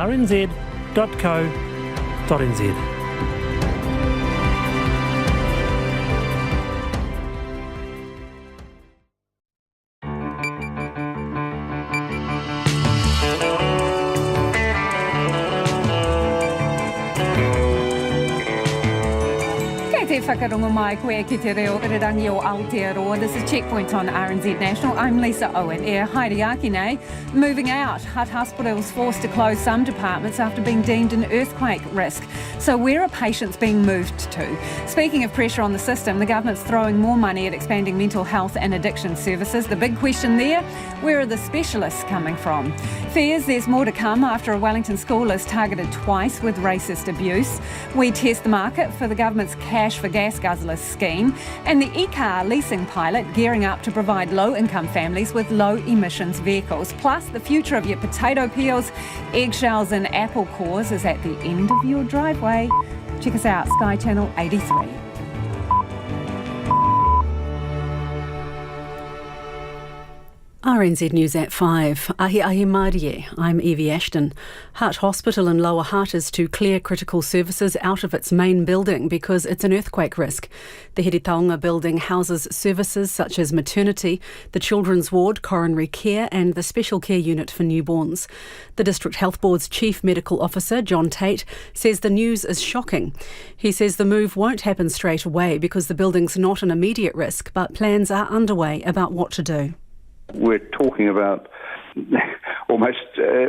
rnz.co.nz. Whakarongo mai koe ki te reo irirangi o Aotearoa. This is Checkpoint on RNZ National. I'm Lisa Owen. Haere nei. Moving out, Hutt Hospital was forced to close some departments after being deemed an earthquake risk. So where are patients being moved to? Speaking of pressure on the system, the government's throwing more money at expanding mental health and addiction services. The big question there, where are the specialists coming from? Fears there's more to come after a Wellington school is targeted twice with racist abuse. We test the market for the government's cash for gas guzzlers scheme, and the e-car leasing pilot gearing up to provide low-income families with low-emissions vehicles. Plus, the future of your potato peels, eggshells and apple cores is at the end of your driveway. Check us out, Sky Channel 83. RNZ News at 5. Ahi Marie, I'm Evie Ashton. Hutt Hospital in Lower Hutt is to clear critical services out of its main building because it's an earthquake risk. The Heritaonga building houses services such as maternity, the children's ward, coronary care and the special care unit for newborns. The District Health Board's Chief Medical Officer, John Tate, says the news is shocking. He says the move won't happen straight away because the building's not an immediate risk, but plans are underway about what to do. We're talking about almost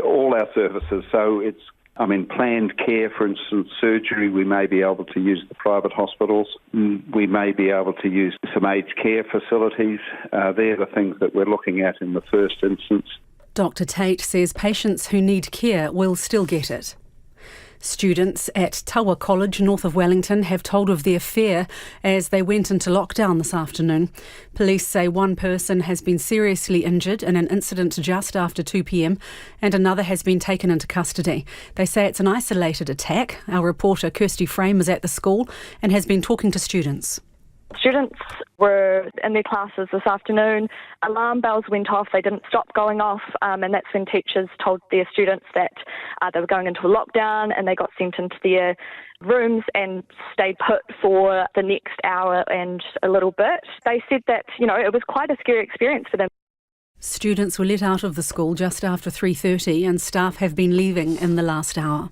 all our services. So it's, planned care, for instance, surgery, we may be able to use the private hospitals. We may be able to use some aged care facilities. They're the things that we're looking at in the first instance. Dr. Tate says patients who need care will still get it. Students at Tawa College, north of Wellington, have told of their fear as they went into lockdown this afternoon. Police say one person has been seriously injured in an incident just after 2 p.m. and another has been taken into custody. They say it's an isolated attack. Our reporter Kirsty Frame is at the school and has been talking to students. Students were in their classes this afternoon. Alarm bells went off. They didn't stop going off, and that's when teachers told their students that they were going into a lockdown, and they got sent into their rooms and stayed put for the next hour and a little bit. They said that, it was quite a scary experience for them. Students were let out of the school just after 3:30 and staff have been leaving in the last hour.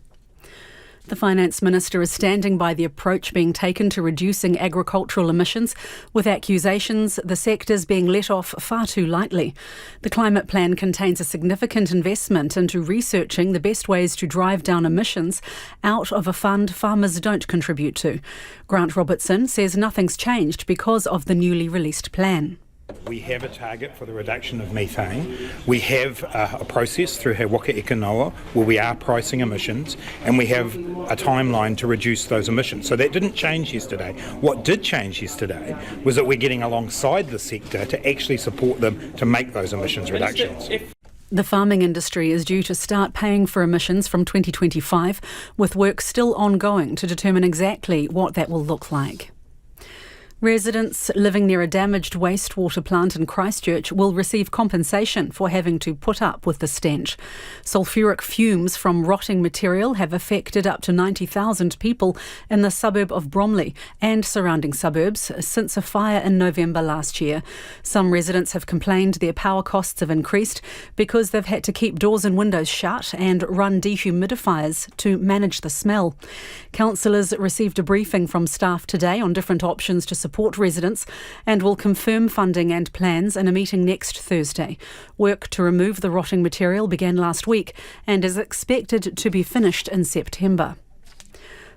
The Finance Minister is standing by the approach being taken to reducing agricultural emissions, with accusations the sector's being let off far too lightly. The climate plan contains a significant investment into researching the best ways to drive down emissions out of a fund farmers don't contribute to. Grant Robertson says nothing's changed because of the newly released plan. We have a target for the reduction of methane. We have a process through He Waka Eka Noa where we are pricing emissions, and we have a timeline to reduce those emissions. So that didn't change yesterday. What did change yesterday was that we're getting alongside the sector to actually support them to make those emissions reductions. The farming industry is due to start paying for emissions from 2025, with work still ongoing to determine exactly what that will look like. Residents living near a damaged wastewater plant in Christchurch will receive compensation for having to put up with the stench. Sulphuric fumes from rotting material have affected up to 90,000 people in the suburb of Bromley and surrounding suburbs since a fire in November last year. Some residents have complained their power costs have increased because they've had to keep doors and windows shut and run dehumidifiers to manage the smell. Councillors received a briefing from staff today on different options to support residents and will confirm funding and plans in a meeting next Thursday. Work to remove the rotting material began last week and is expected to be finished in September.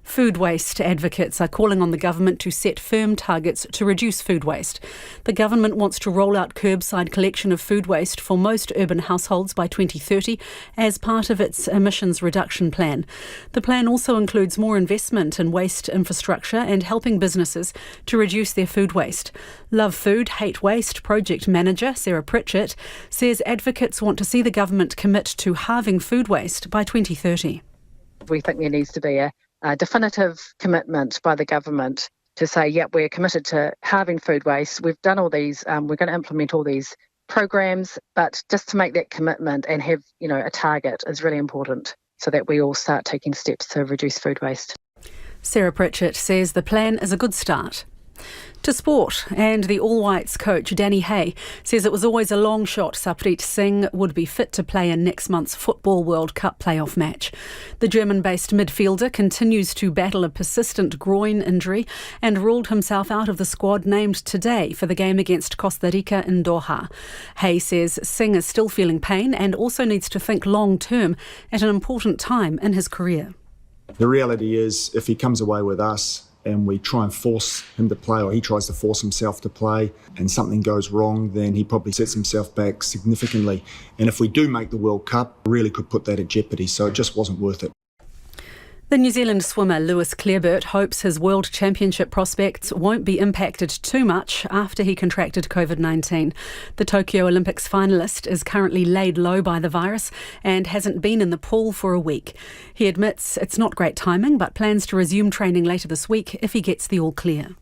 Food waste advocates are calling on the government to set firm targets to reduce food waste. The government wants to roll out curbside collection of food waste for most urban households by 2030 as part of its emissions reduction plan. The plan also includes more investment in waste infrastructure and helping businesses to reduce their food waste. Love Food, Hate Waste project manager Sarah Pritchett says advocates want to see the government commit to halving food waste by 2030. We think there needs to be a definitive commitment by the government to say, yep, we're committed to halving food waste. We've done all these, we're going to implement all these programs, but just to make that commitment and have, a target is really important. so that we all start taking steps to reduce food waste. Sarah Pritchett says the plan is a good start. To sport, and the All Whites coach Danny Hay says it was always a long shot Saprit Singh would be fit to play in next month's Football World Cup playoff match. The German-based midfielder continues to battle a persistent groin injury and ruled himself out of the squad named today for the game against Costa Rica in Doha. Hay says Singh is still feeling pain and also needs to think long-term at an important time in his career. The reality is, if he comes away with us and we try and force him to play, or he tries to force himself to play, and something goes wrong, then he probably sets himself back significantly. And if we do make the World Cup, really could put that at jeopardy, so it just wasn't worth it. The New Zealand swimmer Lewis Clareburt hopes his World Championship prospects won't be impacted too much after he contracted COVID-19. The Tokyo Olympics finalist is currently laid low by the virus and hasn't been in the pool for a week. He admits it's not great timing, but plans to resume training later this week if he gets the all clear.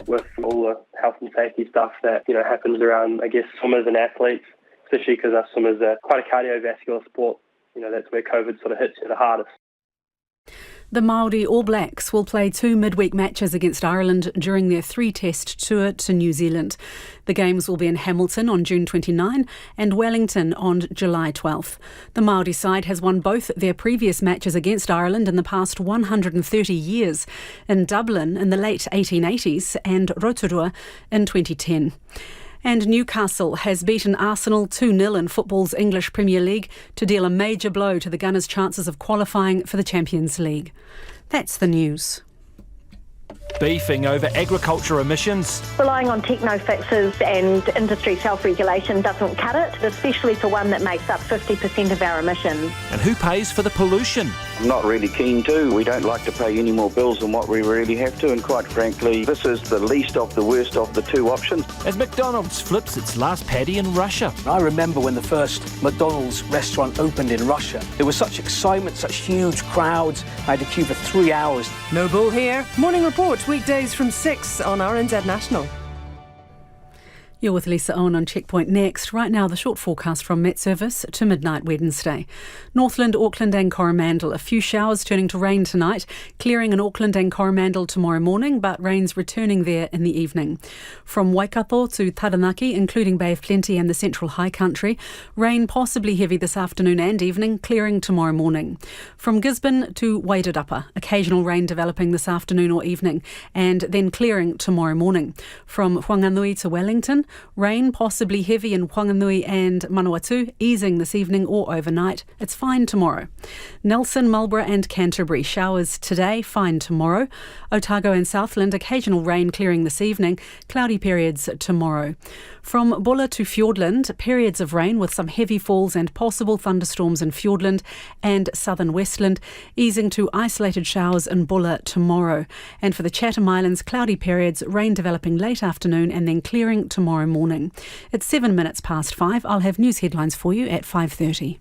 With all the health and safety stuff that happens around, I guess, swimmers and athletes, especially because us swimmers are quite a cardiovascular sport, that's where COVID sort of hits you the hardest. The Māori All Blacks will play 2 midweek matches against Ireland during their 3-test tour to New Zealand. The games will be in Hamilton on June 29 and Wellington on July 12th. The Māori side has won both their previous matches against Ireland in the past 130 years, in Dublin in the late 1880s and Rotorua in 2010. And Newcastle has beaten Arsenal 2-0 in football's English Premier League to deal a major blow to the Gunners' chances of qualifying for the Champions League. That's the news. Beefing over agriculture emissions. Relying on techno fixes and industry self-regulation doesn't cut it, especially for one that makes up 50% of our emissions. And who pays for the pollution? I'm not really keen to. We don't like to pay any more bills than what we really have to, and quite frankly, this is the least of the worst of the two options. As McDonald's flips its last patty in Russia. I remember when the first McDonald's restaurant opened in Russia. There was such excitement, such huge crowds. I had to queue for 3 hours. No Bull here. Morning report, weekdays from 6 on RNZ National. You're with Lisa Owen on Checkpoint next. Right now, the short forecast from Met Service to midnight Wednesday. Northland, Auckland and Coromandel. A few showers turning to rain tonight, clearing in Auckland and Coromandel tomorrow morning, but rain's returning there in the evening. From Waikato to Taranaki, including Bay of Plenty and the Central High Country, rain possibly heavy this afternoon and evening, clearing tomorrow morning. From Gisborne to Wairarapa, occasional rain developing this afternoon or evening, and then clearing tomorrow morning. From Whanganui to Wellington, rain possibly heavy in Whanganui and Manawatu, easing this evening or overnight. It's fine tomorrow. Nelson, Marlborough and Canterbury, showers today, fine tomorrow. Otago and Southland, occasional rain clearing this evening, cloudy periods tomorrow. From Bulla to Fiordland, periods of rain with some heavy falls and possible thunderstorms in Fiordland and southern Westland, easing to isolated showers in Bulla tomorrow. And for the Chatham Islands, cloudy periods, rain developing late afternoon and then clearing tomorrow morning. It's 7 minutes past 5. I'll have news headlines for you at 5:30.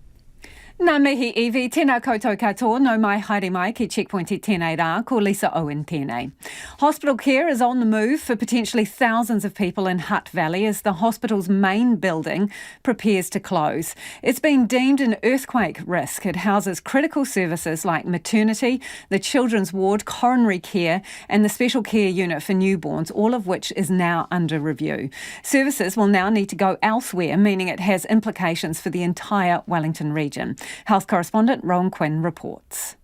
Nā mihi iwi, tēnā koutou katoa, no mai haere mai ki Checkpoint I tēnei rā, ko Lisa Owen tēnei. Hospital care is on the move for potentially thousands of people in Hutt Valley as the hospital's main building prepares to close. It's been deemed an earthquake risk. It houses critical services like maternity, the children's ward, coronary care and the special care unit for newborns, all of which is now under review. Services will now need to go elsewhere, meaning it has implications for the entire Wellington region. Health correspondent Rowan Quinn reports.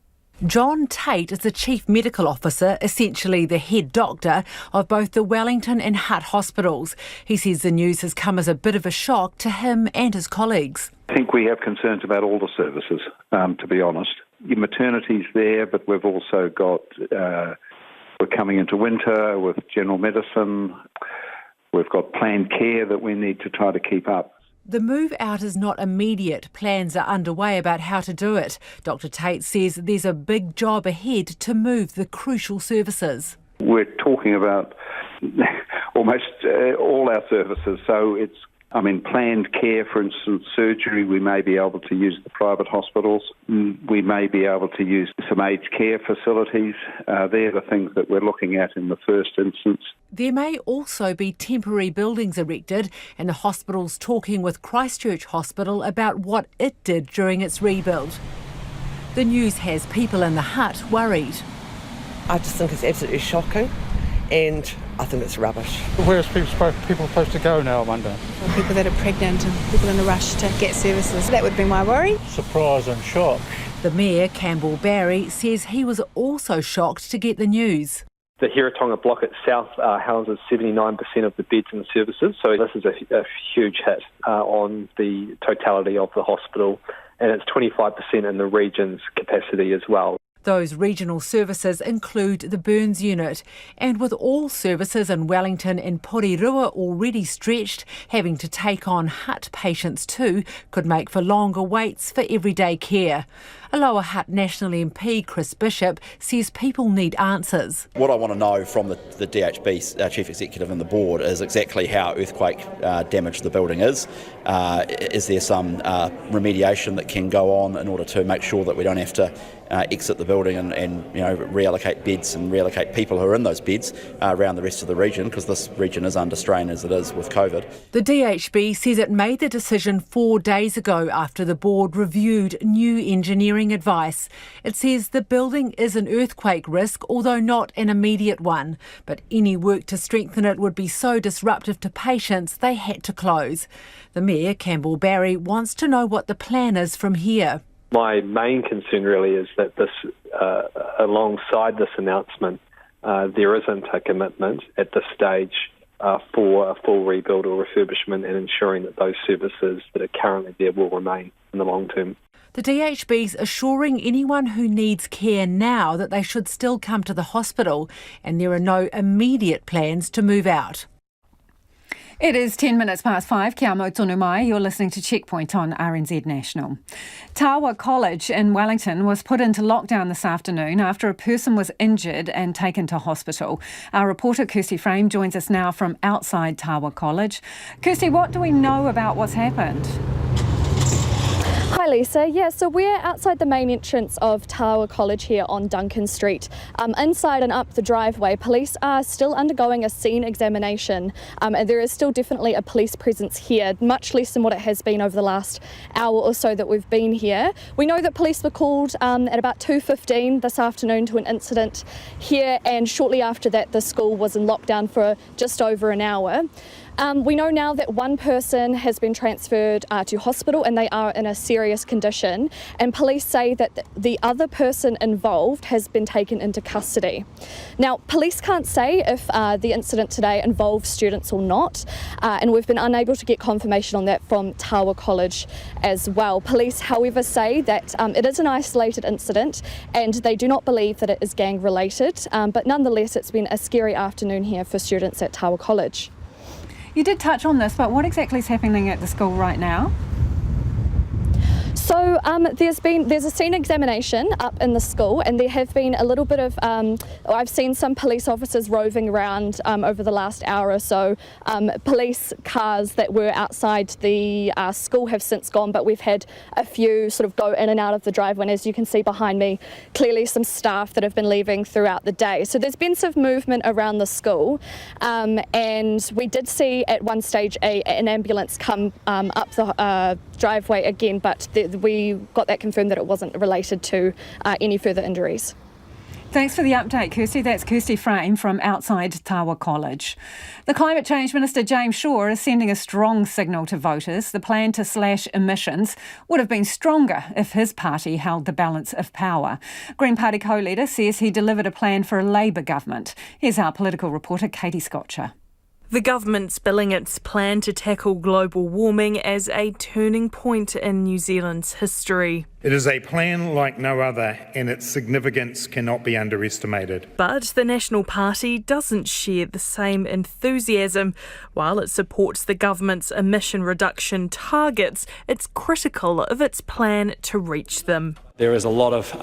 John Tate is the Chief Medical Officer, essentially the head doctor of both the Wellington and Hutt hospitals. He says the news has come as a bit of a shock to him and his colleagues. I think we have concerns about all the services, to be honest. Your maternity's there, but we've also got, we're coming into winter with general medicine. We've got planned care that we need to try to keep up. The move out is not immediate. Plans are underway about how to do it. Dr Tate says there's a big job ahead to move the crucial services. We're talking about almost all our services, so it's planned care, for instance, surgery, we may be able to use the private hospitals. We may be able to use some aged care facilities. They're the things that we're looking at in the first instance. There may also be temporary buildings erected, and the hospital's talking with Christchurch Hospital about what it did during its rebuild. The news has people in the hut worried. I just think it's absolutely shocking, and I think it's rubbish. Where is people supposed to go now, I wonder? People that are pregnant and people in a rush to get services. That would be my worry. Surprise and shock. The Mayor, Campbell Barry, says he was also shocked to get the news. The Hiratonga block itself houses 79% of the beds and services, so this is a huge hit on the totality of the hospital, and it's 25% in the region's capacity as well. Those regional services include the burns unit, and with all services in Wellington and Porirua already stretched, having to take on Hutt patients too could make for longer waits for everyday care. A Lower Hutt National MP, Chris Bishop, says people need answers. What I want to know from the DHB Chief Executive and the Board is exactly how earthquake damage the building is. Is there some remediation that can go on in order to make sure that we don't have to exit the building and reallocate beds and reallocate people who are in those beds around the rest of the region, because this region is under strain as it is with COVID. The DHB says it made the decision 4 days ago after the board reviewed new engineering advice. It says the building is an earthquake risk, although not an immediate one, but any work to strengthen it would be so disruptive to patients they had to close. The Mayor, Campbell Barry, wants to know what the plan is from here. My main concern really is that this, alongside this announcement, there isn't a commitment at this stage for a full rebuild or refurbishment and ensuring that those services that are currently there will remain in the long term. The DHB's assuring anyone who needs care now that they should still come to the hospital, and there are no immediate plans to move out. It is 10 minutes past 5. Kia mau tonu mai. You're listening to Checkpoint on RNZ National. Tawa College in Wellington was put into lockdown this afternoon after a person was injured and taken to hospital. Our reporter Kirsty Frame joins us now from outside Tawa College. Kirsty, what do we know about what's happened? Hi Lisa, so we're outside the main entrance of Tawa College here on Duncan Street. Inside and up the driveway, police are still undergoing a scene examination, and there is still definitely a police presence here, much less than what it has been over the last hour or so that we've been here. We know that police were called at about 2:15 this afternoon to an incident here, and shortly after that the school was in lockdown for just over an hour. We know now that one person has been transferred to hospital and they are in a serious condition, and police say that the other person involved has been taken into custody. Now, police can't say if the incident today involves students or not, and we've been unable to get confirmation on that from Tawa College as well. Police, however, say that it is an isolated incident and they do not believe that it is gang related, but nonetheless it's been a scary afternoon here for students at Tawa College. You did touch on this, but what exactly is happening at the school right now? So there's a scene examination up in the school, and there have been a little bit of, I've seen some police officers roving around over the last hour or so. Police cars that were outside the school have since gone, but we've had a few sort of go in and out of the driveway, and as you can see behind me, clearly some staff that have been leaving throughout the day. So there's been some movement around the school, and we did see at one stage an ambulance come up the driveway again, but we got that confirmed that it wasn't related to any further injuries. Thanks for the update, Kirsty. That's Kirsty Frame from outside Tawa College. The Climate Change Minister, James Shaw, is sending a strong signal to voters. The plan to slash emissions would have been stronger if his party held the balance of power. Green Party co-leader says he delivered a plan for a Labour government. Here's our political reporter, Katie Scotcher. The government's billing its plan to tackle global warming as a turning point in New Zealand's history. It is a plan like no other, and its significance cannot be underestimated. But the National Party doesn't share the same enthusiasm. While it supports the government's emission reduction targets, it's critical of its plan to reach them. There is a lot of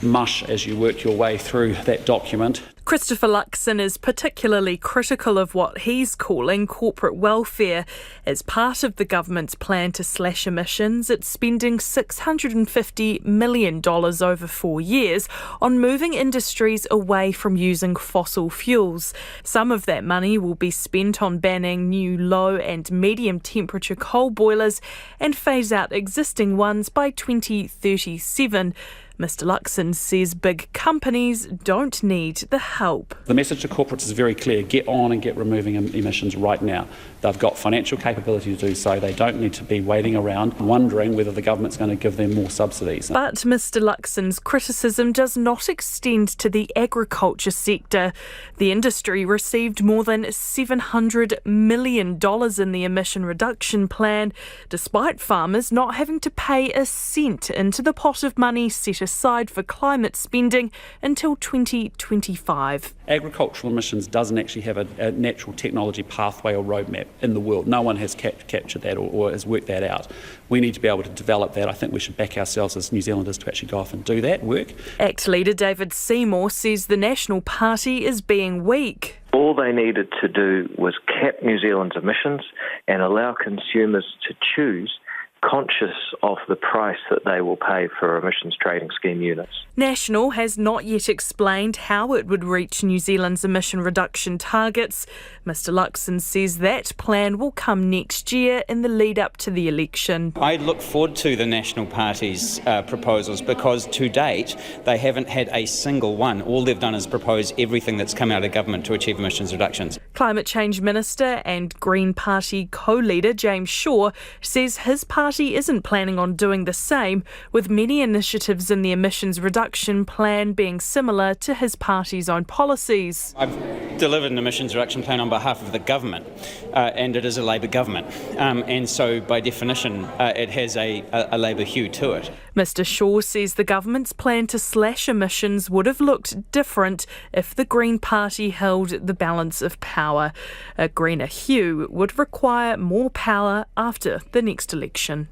mush as you work your way through that document. Christopher Luxon is particularly critical of what he's calling corporate welfare. As part of the government's plan to slash emissions, it's spending $650 million over 4 years on moving industries away from using fossil fuels. Some of that money will be spent on banning new low and medium temperature coal boilers and phase out existing ones by 2037. Mr Luxon says big companies don't need the help. The message to corporates is very clear. Get on and get removing emissions right now. They've got financial capability to do so. They don't need to be waiting around wondering whether the government's going to give them more subsidies. But Mr Luxon's criticism does not extend to the agriculture sector. The industry received more than $700 million in the emission reduction plan, despite farmers not having to pay a cent into the pot of money set aside for climate spending until 2025. Agricultural emissions doesn't actually have a natural technology pathway or roadmap in the world. No one has captured that or has worked that out. We need to be able to develop that. I think we should back ourselves as New Zealanders to actually go off and do that work. ACT leader David Seymour says the National Party is being weak. All they needed to do was cap New Zealand's emissions and allow consumers to choose, conscious of the price that they will pay for emissions trading scheme units. National has not yet explained how it would reach New Zealand's emission reduction targets. Mr Luxon says that plan will come next year in the lead up to the election. I look forward to the National Party's proposals because to date they haven't had a single one. All they've done is propose everything that's come out of government to achieve emissions reductions. Climate Change Minister and Green Party co-leader James Shaw says his party isn't planning on doing the same, with many initiatives in the emissions reduction plan being similar to his party's own policies. I've delivered an emissions reduction plan on behalf of the government, and it is a Labor government, and so by definition it has a Labor hue to it. Mr Shaw says the government's plan to slash emissions would have looked different if the Green Party held the balance of power. A greener hue would require more power after the next election.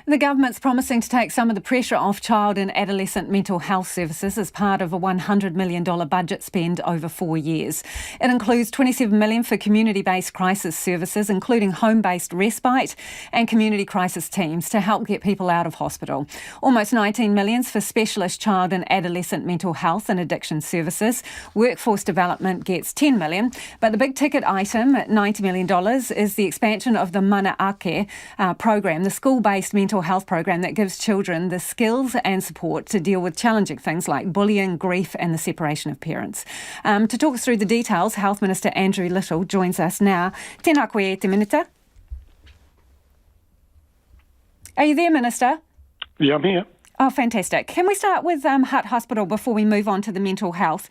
The government's promising to take some of the pressure off child and adolescent mental health services as part of a $100 million budget spend over 4 years. It includes $27 million for community-based crisis services, including home-based respite and community crisis teams to help get people out of hospital. Almost $19 million for specialist child and adolescent mental health and addiction services. Workforce development gets $10 million, but the big ticket item at $90 million is the expansion of the Mana Ake program, the school-based mental health program that gives children the skills and support to deal with challenging things like bullying, grief and the separation of parents. To talk us through the details, Health Minister Andrew Little joins us now. Tēnā koe te minita. Are you there, Minister? Yeah, I'm here. Oh, fantastic. Can we start with Hutt Hospital before we move on to the mental health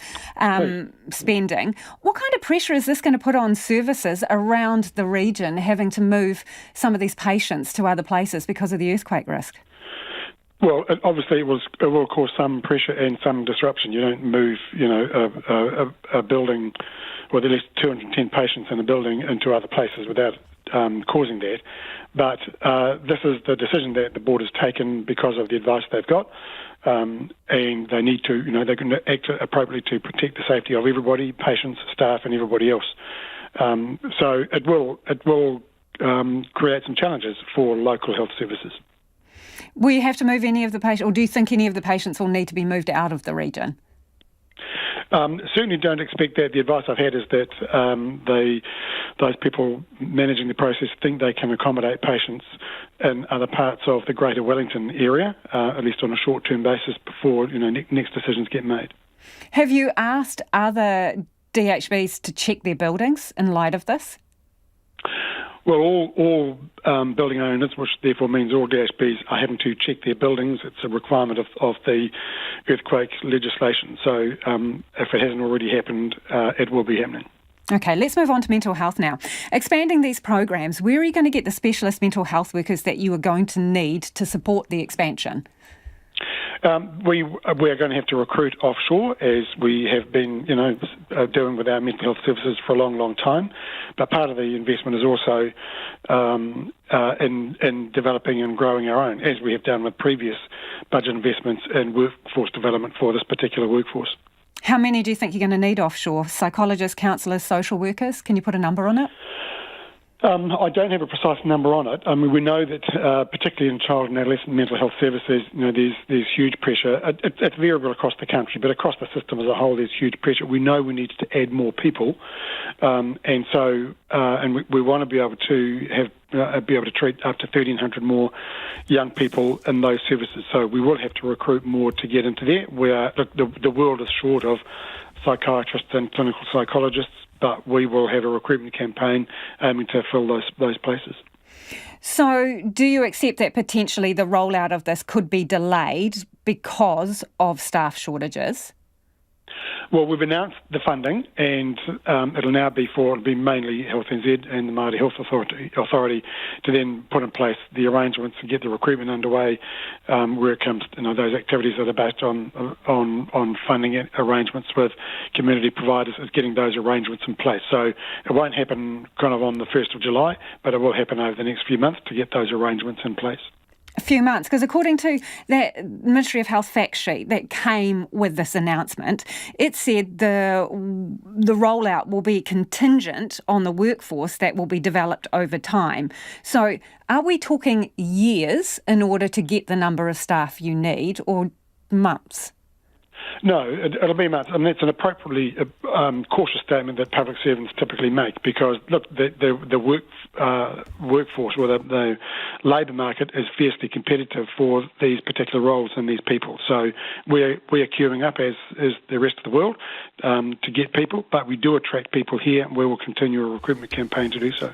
spending? What kind of pressure is this going to put on services around the region having to move some of these patients to other places because of the earthquake risk? Well, obviously it will cause some pressure and some disruption. You don't move, a building with at least 210 patients in a building into other places without causing that. But this is the decision that the board has taken because of the advice they've got, and they need to, they can act appropriately to protect the safety of everybody, patients, staff, and everybody else. So it will create some challenges for local health services. Will you have to move any of the patients, or do you think any of the patients will need to be moved out of the region? Certainly don't expect that. The advice I've had is that those people managing the process think they can accommodate patients in other parts of the greater Wellington area, at least on a short-term basis, before next decisions get made. Have you asked other DHBs to check their buildings in light of this? Well, all building owners, which therefore means all DHBs, are having to check their buildings. It's a requirement of the earthquake legislation. So if it hasn't already happened, it will be happening. Okay, let's move on to mental health now. Expanding these programs, where are you going to get the specialist mental health workers that you are going to need to support the expansion? We are going to have to recruit offshore, as we have been, doing with our mental health services for a long, long time. But part of the investment is also in developing and growing our own, as we have done with previous budget investments in workforce development for this particular workforce. How many do you think you're going to need offshore? Psychologists, counsellors, social workers? Can you put a number on it? I don't have a precise number on it. I mean, we know that particularly in child and adolescent mental health services, there's huge pressure. It's variable across the country, but across the system as a whole, there's huge pressure. We know we need to add more people, and we want to be able to treat up to 1,300 more young people in those services. So we will have to recruit more to get into there. The world is short of psychiatrists and clinical psychologists, but we will have a recruitment campaign aiming to fill those places. So do you accept that potentially the rollout of this could be delayed because of staff shortages? Well, we've announced the funding, and it'll be mainly Health NZ and the Māori Health Authority to then put in place the arrangements and get the recruitment underway, where it comes, those activities that are based on funding arrangements with community providers, is getting those arrangements in place. So it won't happen kind of on the 1st of July, but it will happen over the next few months to get those arrangements in place. A few months, because according to that Ministry of Health fact sheet that came with this announcement, it said the rollout will be contingent on the workforce that will be developed over time. So are we talking years in order to get the number of staff you need, or months? No, it'll be months. I mean, it's an appropriately cautious statement that public servants typically make, because, look, the workforce, or the labour market, is fiercely competitive for these particular roles and these people. So we're queuing up, as the rest of the world, to get people, but we do attract people here, and we will continue a recruitment campaign to do so.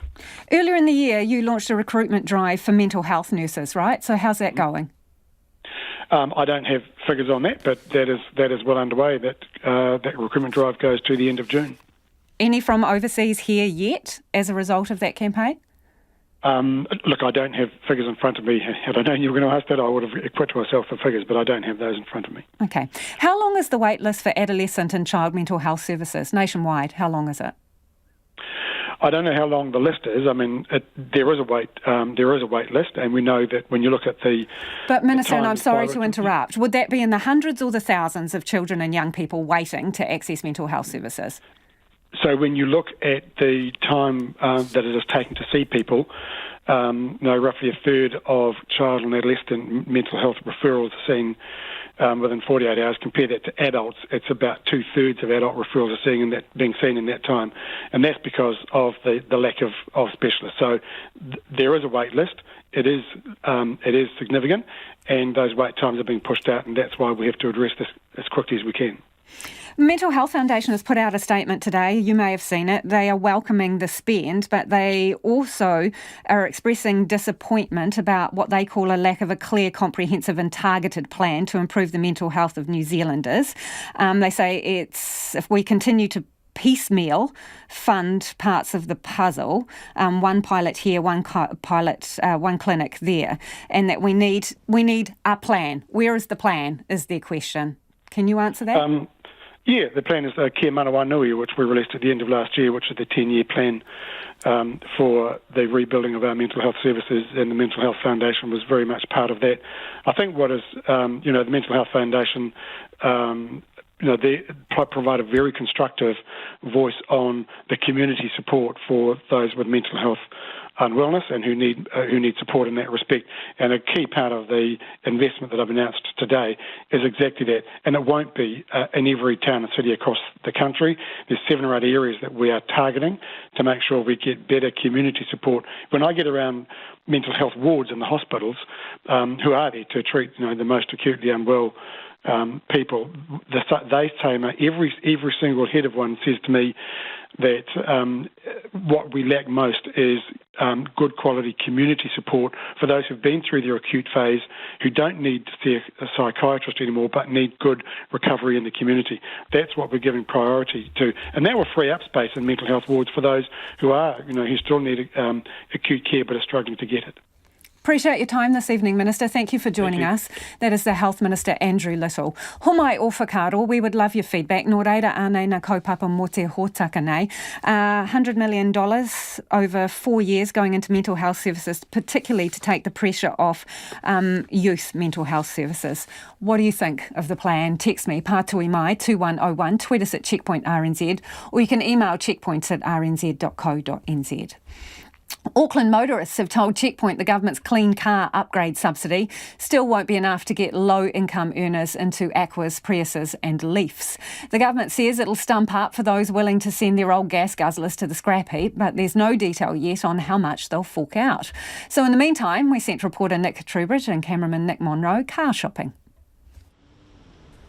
Earlier in the year, you launched a recruitment drive for mental health nurses, right? So how's that going? I don't have figures on that, but that is well underway. That recruitment drive goes to the end of June. Any from overseas here yet as a result of that campaign? Look, I don't have figures in front of me. Had I known you were going to ask that, I would have equipped myself the figures, but I don't have those in front of me. Okay. How long is the wait list for adolescent and child mental health services nationwide? How long is it? I don't know how long the list is. I mean, there is a wait list, and we know that when you look at the... But Minister, and I'm sorry to interrupt, would that be in the hundreds or the thousands of children and young people waiting to access mental health services? So when you look at the time that it is taking to see people, roughly a third of child and adolescent mental health referrals are seen within 48 hours. Compare that to adults, it's about 2/3 of adult referrals are being seen in that time, and that's because of the lack of specialists. So there is a wait list. It is significant, and those wait times are being pushed out, and that's why we have to address this as quickly as we can. Mental Health Foundation has put out a statement today. You may have seen it. They are welcoming the spend, but they also are expressing disappointment about what they call a lack of a clear, comprehensive and targeted plan to improve the mental health of New Zealanders. They say if we continue to piecemeal fund parts of the puzzle, one pilot here, one clinic there, and that we need a plan. Where is the plan, is their question. Can you answer that? Yeah, the plan is Kia Manawa Nui, which we released at the end of last year, which is the 10-year plan for the rebuilding of our mental health services, and the Mental Health Foundation was very much part of that. I think what is, the Mental Health Foundation, they provide a very constructive voice on the community support for those with mental health unwellness and who need support in that respect. And a key part of the investment that I've announced today is exactly that. And it won't be in every town and city across the country. There's 7 or 8 areas that we are targeting to make sure we get better community support. When I get around mental health wards in the hospitals, who are there to treat the most acutely unwell people, they say, every single head of one says to me that what we lack most is good quality community support for those who've been through their acute phase, who don't need to see a psychiatrist anymore, but need good recovery in the community. That's what we're giving priority to, and that will free up space in mental health wards for those who still need acute care but are struggling to get it. Appreciate your time this evening, Minister. Thank you for joining us. That is the Health Minister, Andrew Little. Homai o whakaro, we would love your feedback. Nō reira ānei na kaupapa mō te hōtaka nei. $100 million over 4 years going into mental health services, particularly to take the pressure off youth mental health services. What do you think of the plan? Text me, pātui mai, 2101, tweet us at checkpoint RNZ, or you can email checkpoints@rnz.co.nz. Auckland motorists have told Checkpoint the government's clean car upgrade subsidy still won't be enough to get low-income earners into Aquas, Priuses and Leafs. The government says it'll stump up for those willing to send their old gas guzzlers to the scrap heap, but there's no detail yet on how much they'll fork out. So in the meantime, we sent reporter Nick Trubridge and cameraman Nick Monroe car shopping.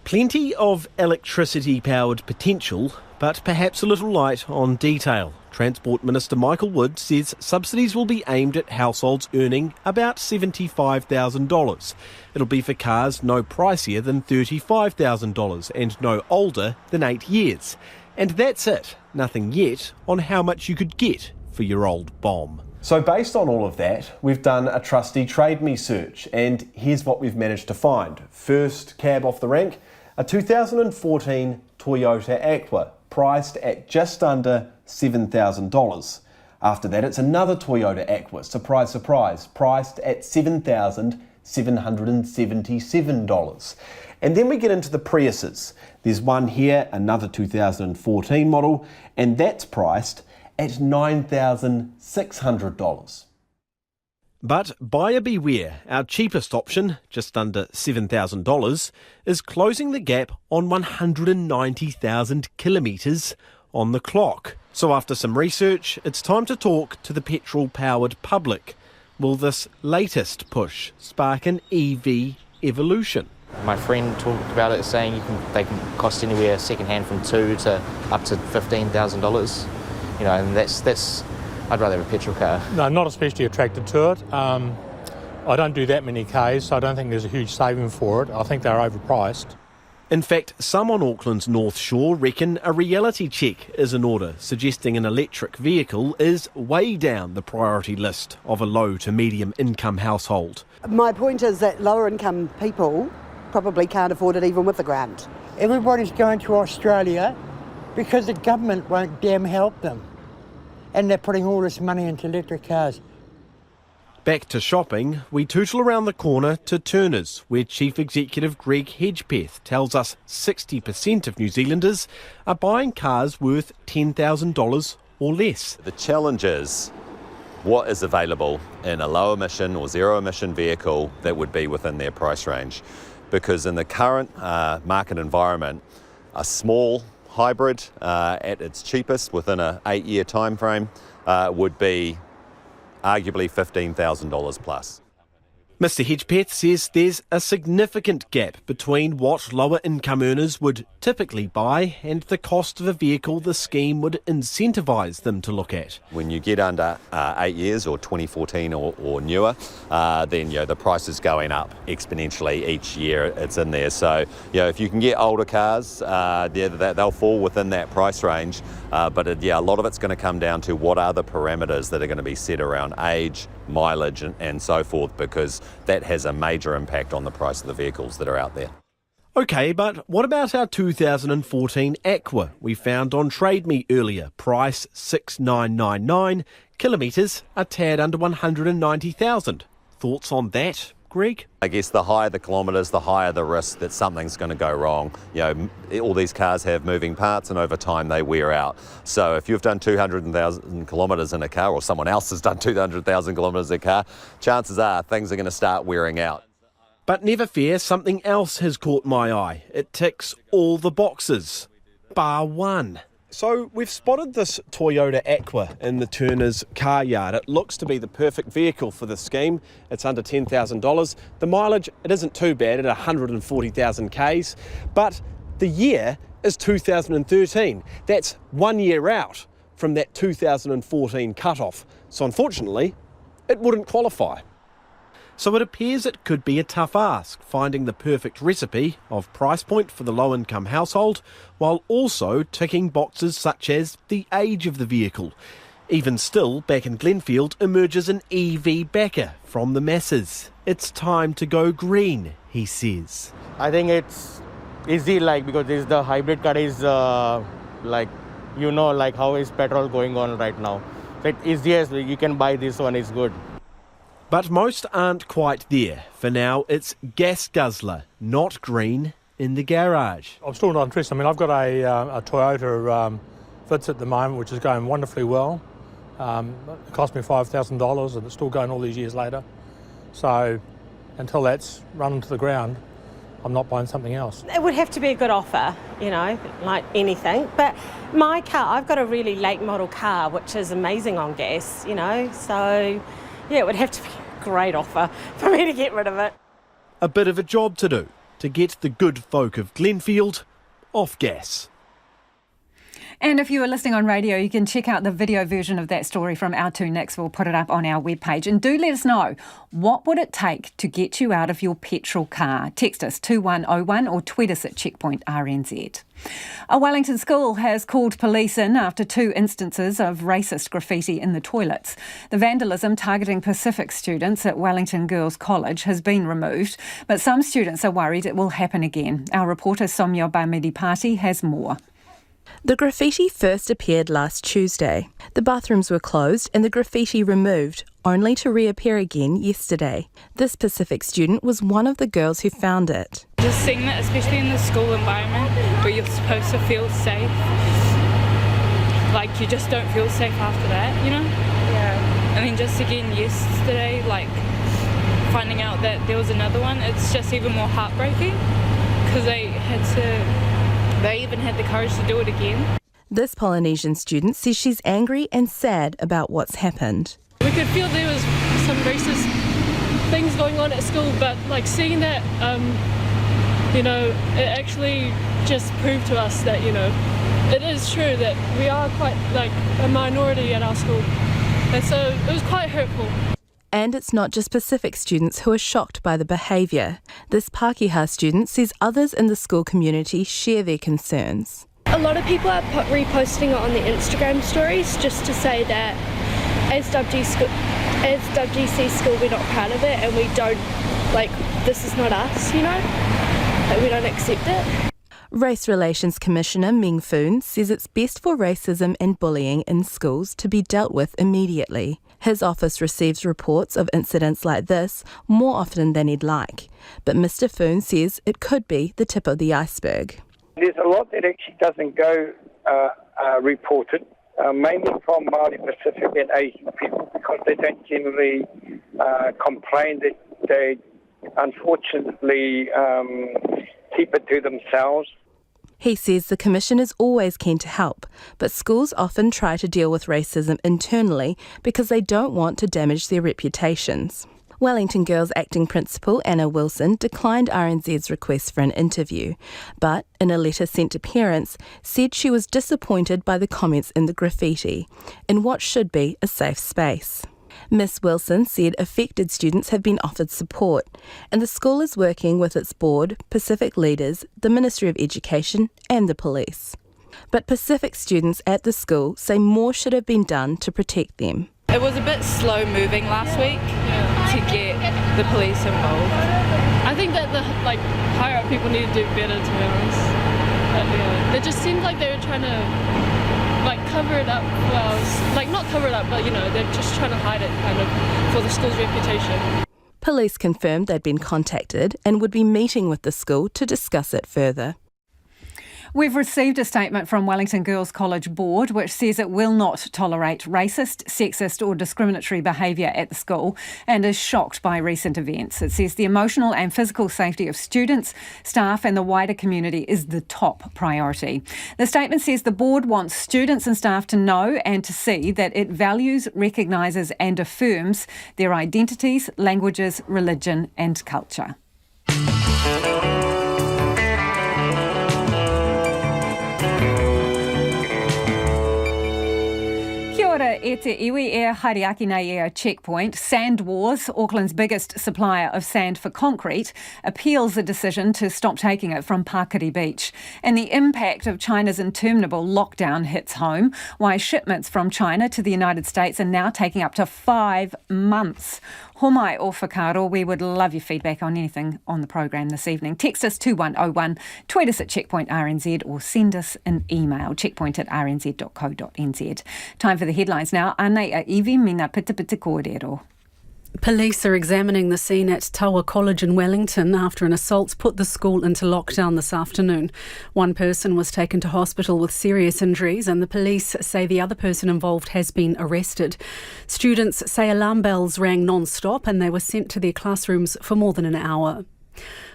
Plenty of electricity-powered potential, but perhaps a little light on detail. Transport Minister Michael Wood says subsidies will be aimed at households earning about $75,000. It'll be for cars no pricier than $35,000 and no older than 8 years. And that's it. Nothing yet on how much you could get for your old bomb. So based on all of that, we've done a trusty Trade Me search, and here's what we've managed to find. First cab off the rank, a 2014 Toyota Aqua, priced at just under $7,000. After that, it's another Toyota Aqua, surprise, surprise, priced at $7,777. And then we get into the Priuses. There's one here, another 2014 model, and that's priced at $9,600. But buyer beware, our cheapest option, just under $7,000, is closing the gap on 190,000 kilometres on the clock. So after some research, it's time to talk to the petrol-powered public. Will this latest push spark an EV evolution? My friend talked about it, saying they can cost anywhere second-hand from $2,000 to up to $15,000. You know, and that's I'd rather have a petrol car. No, not especially attracted to it. I don't do that many Ks, so I don't think there's a huge saving for it. I think they're overpriced. In fact, some on Auckland's North Shore reckon a reality check is in order, suggesting an electric vehicle is way down the priority list of a low to medium income household. My point is that lower income people probably can't afford it even with the grant. Everybody's going to Australia because the government won't damn help them. And they're putting all this money into electric cars. Back to shopping, we tootle around the corner to Turners, where Chief Executive Greg Hedgepeth tells us 60% of New Zealanders are buying cars worth $10,000 or less. The challenge is what is available in a low emission or zero emission vehicle that would be within their price range. Because in the current market environment, a small hybrid at its cheapest within an 8-year time frame would be arguably $15,000 plus. Mr Hedgepeth says there's a significant gap between what lower income earners would typically buy and the cost of a vehicle the scheme would incentivise them to look at. When you get under 8 years or 2014 or newer, then the price is going up exponentially each year it's in there. So if you can get older cars, they'll fall within that price range. But a lot of it's going to come down to what are the parameters that are going to be set around age, mileage and so forth, because that has a major impact on the price of the vehicles that are out there. OK, but what about our 2014 Aqua we found on Trade Me earlier? Price $6,999, kilometres a tad under 190,000. Thoughts on that, Greg? I guess the higher the kilometres, the higher the risk that something's going to go wrong. All these cars have moving parts and over time they wear out. So if you've done 200,000 kilometres in a car, or someone else has done 200,000 kilometres in a car, chances are things are going to start wearing out. But never fear, something else has caught my eye. It ticks all the boxes, bar one. So we've spotted this Toyota Aqua in the Turners car yard. It looks to be the perfect vehicle for the scheme. It's under $10,000. The mileage, it isn't too bad at 140,000 Ks, but the year is 2013. That's 1 year out from that 2014 cut-off. So unfortunately, it wouldn't qualify. So it appears it could be a tough ask, finding the perfect recipe of price point for the low-income household, while also ticking boxes such as the age of the vehicle. Even still, back in Glenfield emerges an EV backer from the masses. It's time to go green, he says. I think it's easy, because this the hybrid car is how is petrol going on right now. So it's easiest, you can buy this one, is good. But most aren't quite there. For now, it's gas guzzler, not green, in the garage. I'm still not interested. I've got a Toyota Vitz at the moment, which is going wonderfully well. It cost me $5,000 and it's still going all these years later. So until that's run into the ground, I'm not buying something else. It would have to be a good offer, you know, like anything. But my car, I've got a really late model car, which is amazing on gas, you know. So, yeah, it would have to be a great offer for me to get rid of it. A bit of a job to do to get the good folk of Glenfield off gas. And if you are listening on radio, you can check out the video version of that story from our two Nicks. We'll put it up on our webpage. And do let us know, what would it take to get you out of your petrol car? Text us 2101 or tweet us at Checkpoint RNZ. A Wellington school has called police in after 2 instances of racist graffiti in the toilets. The vandalism targeting Pacific students at Wellington Girls College has been removed, but some students are worried it will happen again. Our reporter Somya Bamidipati has more. The graffiti first appeared last Tuesday. The bathrooms were closed and the graffiti removed, only to reappear again yesterday. This Pacific student was one of the girls who found it. Just seeing that, especially in the school environment where you're supposed to feel safe, like you just don't feel safe after that, you know? Yeah. I mean, just again yesterday, like finding out that there was another one, it's just even more heartbreaking because they even had the courage to do it again. This Polynesian student says she's angry and sad about what's happened. We could feel there was some racist things going on at school, but like seeing that, you know, it actually just proved to us that, you know, it is true that we are quite like a minority at our school. And so it was quite hurtful. And it's not just Pacific students who are shocked by the behaviour. This Pākehā student says others in the school community share their concerns. A lot of people are reposting it on their Instagram stories just to say that as WGC school we're not proud of it and we don't, like, this is not us, you know, like we don't accept it. Race Relations Commissioner Meng Foon says it's best for racism and bullying in schools to be dealt with immediately. His office receives reports of incidents like this more often than he'd like, but Mr. Foon says it could be the tip of the iceberg. There's a lot that actually doesn't go reported, mainly from Māori, Pacific and Asian people, because they don't generally complain. That they unfortunately keep it to themselves. He says the Commission is always keen to help, but schools often try to deal with racism internally because they don't want to damage their reputations. Wellington Girls Acting Principal Anna Wilson declined RNZ's request for an interview, but in a letter sent to parents, said she was disappointed by the comments in the graffiti, in what should be a safe space. Miss Wilson said affected students have been offered support, and the school is working with its board, Pacific leaders, the Ministry of Education and the police. But Pacific students at the school say more should have been done to protect them. It was a bit slow moving last week to get the police involved. I think that the higher up people need to do better, to be honest. But, yeah, it just seemed like they were trying to cover it up. Well, not cover it up, but you know, they're just trying to hide it kind of for the school's reputation. Police confirmed they'd been contacted and would be meeting with the school to discuss it further. We've received a statement from Wellington Girls College Board which says it will not tolerate racist, sexist or discriminatory behaviour at the school and is shocked by recent events. It says the emotional and physical safety of students, staff and the wider community is the top priority. The statement says the board wants students and staff to know and to see that it values, recognises and affirms their identities, languages, religion and culture. E te iwi e haere nei e a Checkpoint. Sand Wars, Auckland's biggest supplier of sand for concrete, appeals the decision to stop taking it from Pakiri Beach. And the impact of China's interminable lockdown hits home, why shipments from China to the United States are now taking up to 5 months. Homai o whakaro, we would love your feedback on anything on the program this evening. Text us 2101, tweet us at Checkpoint RNZ or send us an email, checkpoint@rnz.co.nz. Time for the headlines now. Anei a iwi mina pita pita kōrero. Police are examining the scene at Tawa College in Wellington after an assault put the school into lockdown this afternoon. One person was taken to hospital with serious injuries and the police say the other person involved has been arrested. Students say alarm bells rang non-stop and they were sent to their classrooms for more than an hour.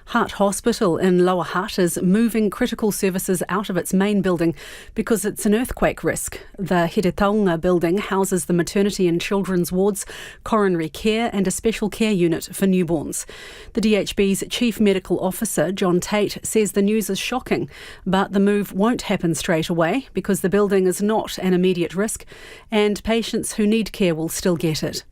Hutt Hospital in Lower Hutt is moving critical services out of its main building because it's an earthquake risk. The Heretaunga building houses the maternity and children's wards, coronary care and a special care unit for newborns. The DHB's Chief Medical Officer, John Tate, says the news is shocking, but the move won't happen straight away because the building is not an immediate risk and patients who need care will still get it.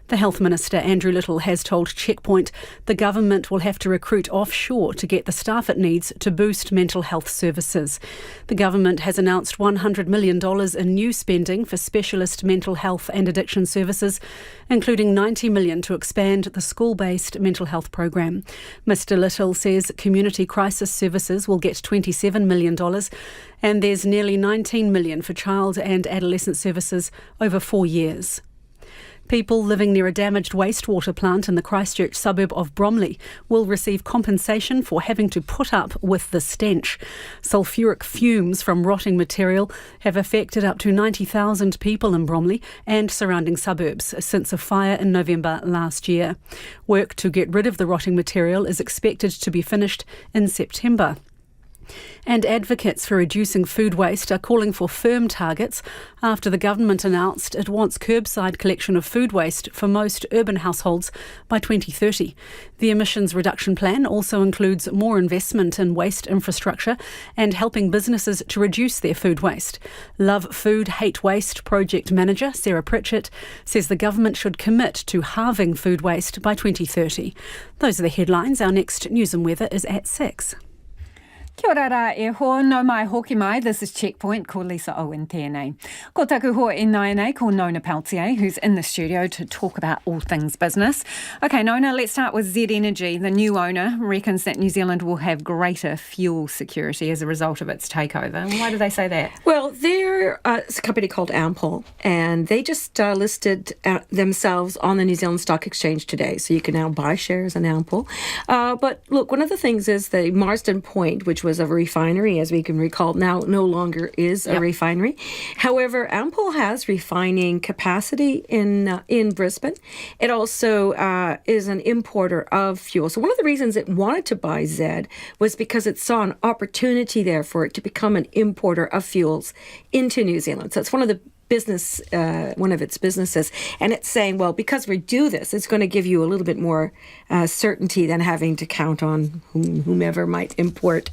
The Health Minister, Andrew Little, has told Checkpoint the government will have to recruit offshore to get the staff it needs to boost mental health services. The government has announced $100 million in new spending for specialist mental health and addiction services, including $90 million to expand the school-based mental health program. Mr Little says community crisis services will get $27 million and there's nearly $19 million for child and adolescent services over 4 years. People living near a damaged wastewater plant in the Christchurch suburb of Bromley will receive compensation for having to put up with the stench. Sulphuric fumes from rotting material have affected up to 90,000 people in Bromley and surrounding suburbs since a fire in November last year. Work to get rid of the rotting material is expected to be finished in September. And advocates for reducing food waste are calling for firm targets after the government announced it wants curbside collection of food waste for most urban households by 2030. The emissions reduction plan also includes more investment in waste infrastructure and helping businesses to reduce their food waste. Love Food, Hate Waste project manager Sarah Pritchett says the government should commit to halving food waste by 2030. Those are the headlines. Our next news and weather is at 6. Kia ora rā e hoa, no mai hoki mai, this is Checkpoint, ko Lisa Owen tēnei. Ko taku hoa e nei ko Nona Peltier, who's in the studio to talk about all things business. Okay, Nona, let's start with Z Energy. The new owner reckons that New Zealand will have greater fuel security as a result of its takeover. Why do they say that? Well, they're it's a company called Ampol, and they just listed themselves on the New Zealand Stock Exchange today, so you can now buy shares in Ampol. But look, one of the things is the Marsden Point, which was a refinery, as we can recall, now no longer is a refinery. However, Ampol has refining capacity in Brisbane. It also is an importer of fuel. So one of the reasons it wanted to buy Z was because it saw an opportunity there for it to become an importer of fuels into New Zealand. So it's one of its businesses, and it's saying, well, because we do this, it's going to give you a little bit more certainty than having to count on whomever might import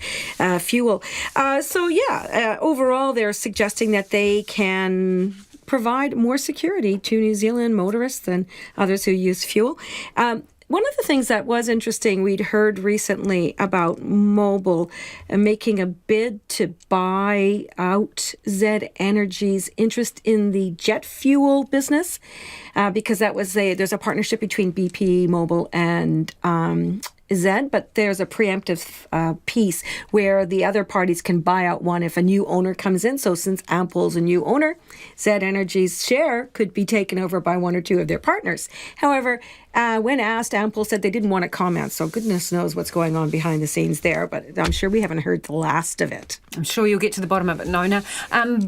fuel. Overall, they're suggesting that they can provide more security to New Zealand motorists than others who use fuel. One of the things that was interesting, we'd heard recently about Mobil making a bid to buy out Z Energy's interest in the jet fuel business, because there's a partnership between BP, Mobil, and Z, but there's a preemptive piece where the other parties can buy out one if a new owner comes in. So since Ampol's a new owner, Z Energy's share could be taken over by one or two of their partners. However, when asked, Ampol said they didn't want to comment, so goodness knows what's going on behind the scenes there, but I'm sure we haven't heard the last of it. I'm sure you'll get to the bottom of it, Nona.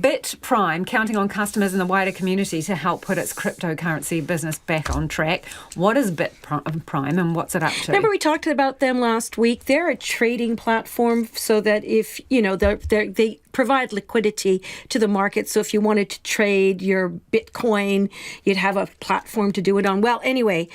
Bit Prime, counting on customers in the wider community to help put its cryptocurrency business back on track. What is Bit Prime and what's it up to? Remember we talked about them last week. They're a trading platform so that if, they provide liquidity to the market. So if you wanted to trade your Bitcoin, you'd have a platform to do it on. Well, anyway,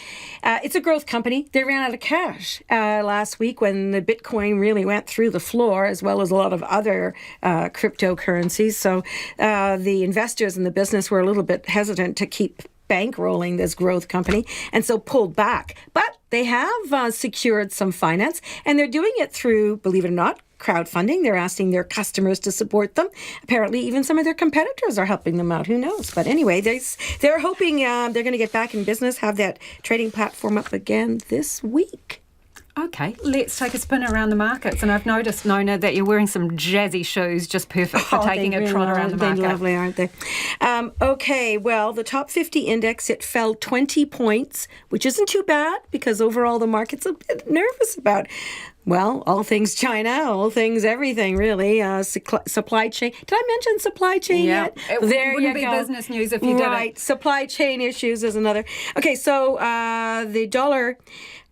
it's a growth company. They ran out of cash last week when the Bitcoin really went through the floor, as well as a lot of other cryptocurrencies. So the investors in the business were a little bit hesitant to keep bankrolling this growth company, and so pulled back. But they have secured some finance, and they're doing it through, believe it or not, crowdfunding. They're asking their customers to support them. Apparently, even some of their competitors are helping them out. Who knows? But anyway, they're hoping they're going to get back in business, have that trading platform up again this week. Okay, let's take a spin around the markets. And I've noticed, Nona, that you're wearing some jazzy shoes, just perfect for taking a trot around the market. They're lovely, aren't they? Okay, well, the top 50 index, it fell 20 points, which isn't too bad because overall the market's a bit nervous about, well, all things China, all things everything, really. Supply chain. Did I mention supply chain yet? It wouldn't be business news if you didn't. Right, supply chain issues is another. Okay, so the dollar...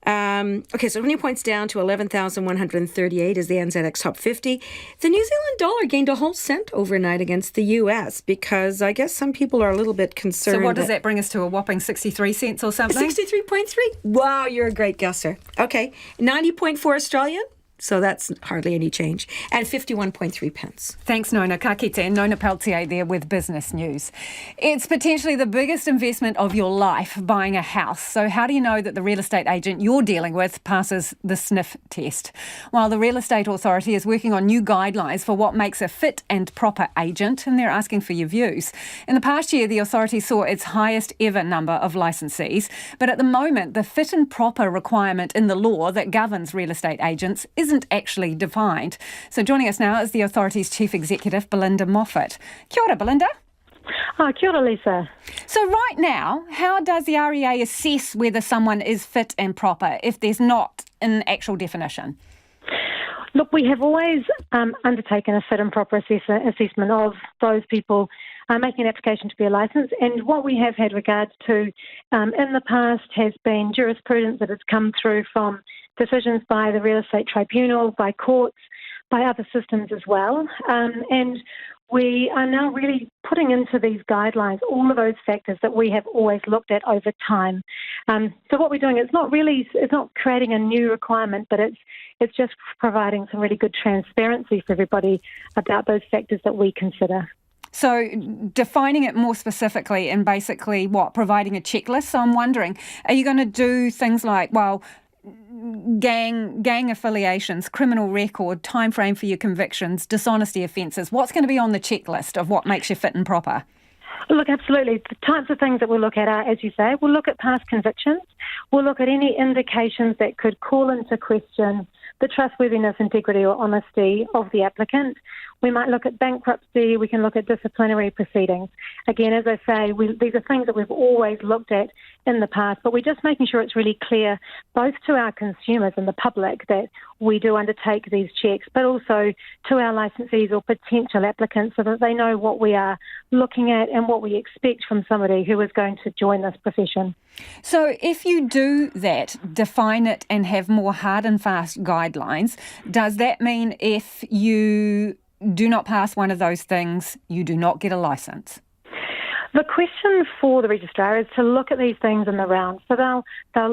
so 20 points down to 11,138 is the NZX Top 50. The New Zealand dollar gained a whole cent overnight against the US because I guess some people are a little bit concerned. So what does that bring us to, a whopping 63 cents or something? 63.3? Wow, you're a great guesser. Okay, 90.4 Australian. So that's hardly any change. And 51.3 pence. Thanks, Nona. Ka kite. Nona Peltier there with Business News. It's potentially the biggest investment of your life, buying a house. So how do you know that the real estate agent you're dealing with passes the sniff test? While the Real Estate Authority is working on new guidelines for what makes a fit and proper agent, and they're asking for your views. In the past year, the authority saw its highest ever number of licensees. But at the moment, the fit and proper requirement in the law that governs real estate agents isn't actually defined. So joining us now is the authority's Chief Executive, Belinda Moffat. Kia ora, Belinda. Oh, kia ora, Lisa. So right now, how does the REA assess whether someone is fit and proper if there's not an actual definition? Look, we have always undertaken a fit and proper assessment of those people making an application to be a licence. And what we have had regards to in the past has been jurisprudence that has come through from decisions by the Real Estate Tribunal, by courts, by other systems as well. And we are now really putting into these guidelines all of those factors that we have always looked at over time. So what we're doing, it's not creating a new requirement, but it's just providing some really good transparency for everybody about those factors that we consider. So defining it more specifically and basically providing a checklist. So I'm wondering, are you going to do things like, gang affiliations, criminal record, time frame for your convictions, dishonesty offences? What's going to be on the checklist of what makes you fit and proper? Look, absolutely. The types of things that we'll look at are, as you say, we'll look at past convictions. We'll look at any indications that could call into question the trustworthiness, integrity or honesty of the applicant. We might look at bankruptcy. We can look at disciplinary proceedings. Again, as I say, these are things that we've always looked at in the past, but we're just making sure it's really clear both to our consumers and the public that we do undertake these checks, but also to our licensees or potential applicants so that they know what we are looking at and what we expect from somebody who is going to join this profession. So if you do that, define it and have more hard and fast guidelines, does that mean if you do not pass one of those things, you do not get a licence? The question for the registrar is to look at these things in the round. So they'll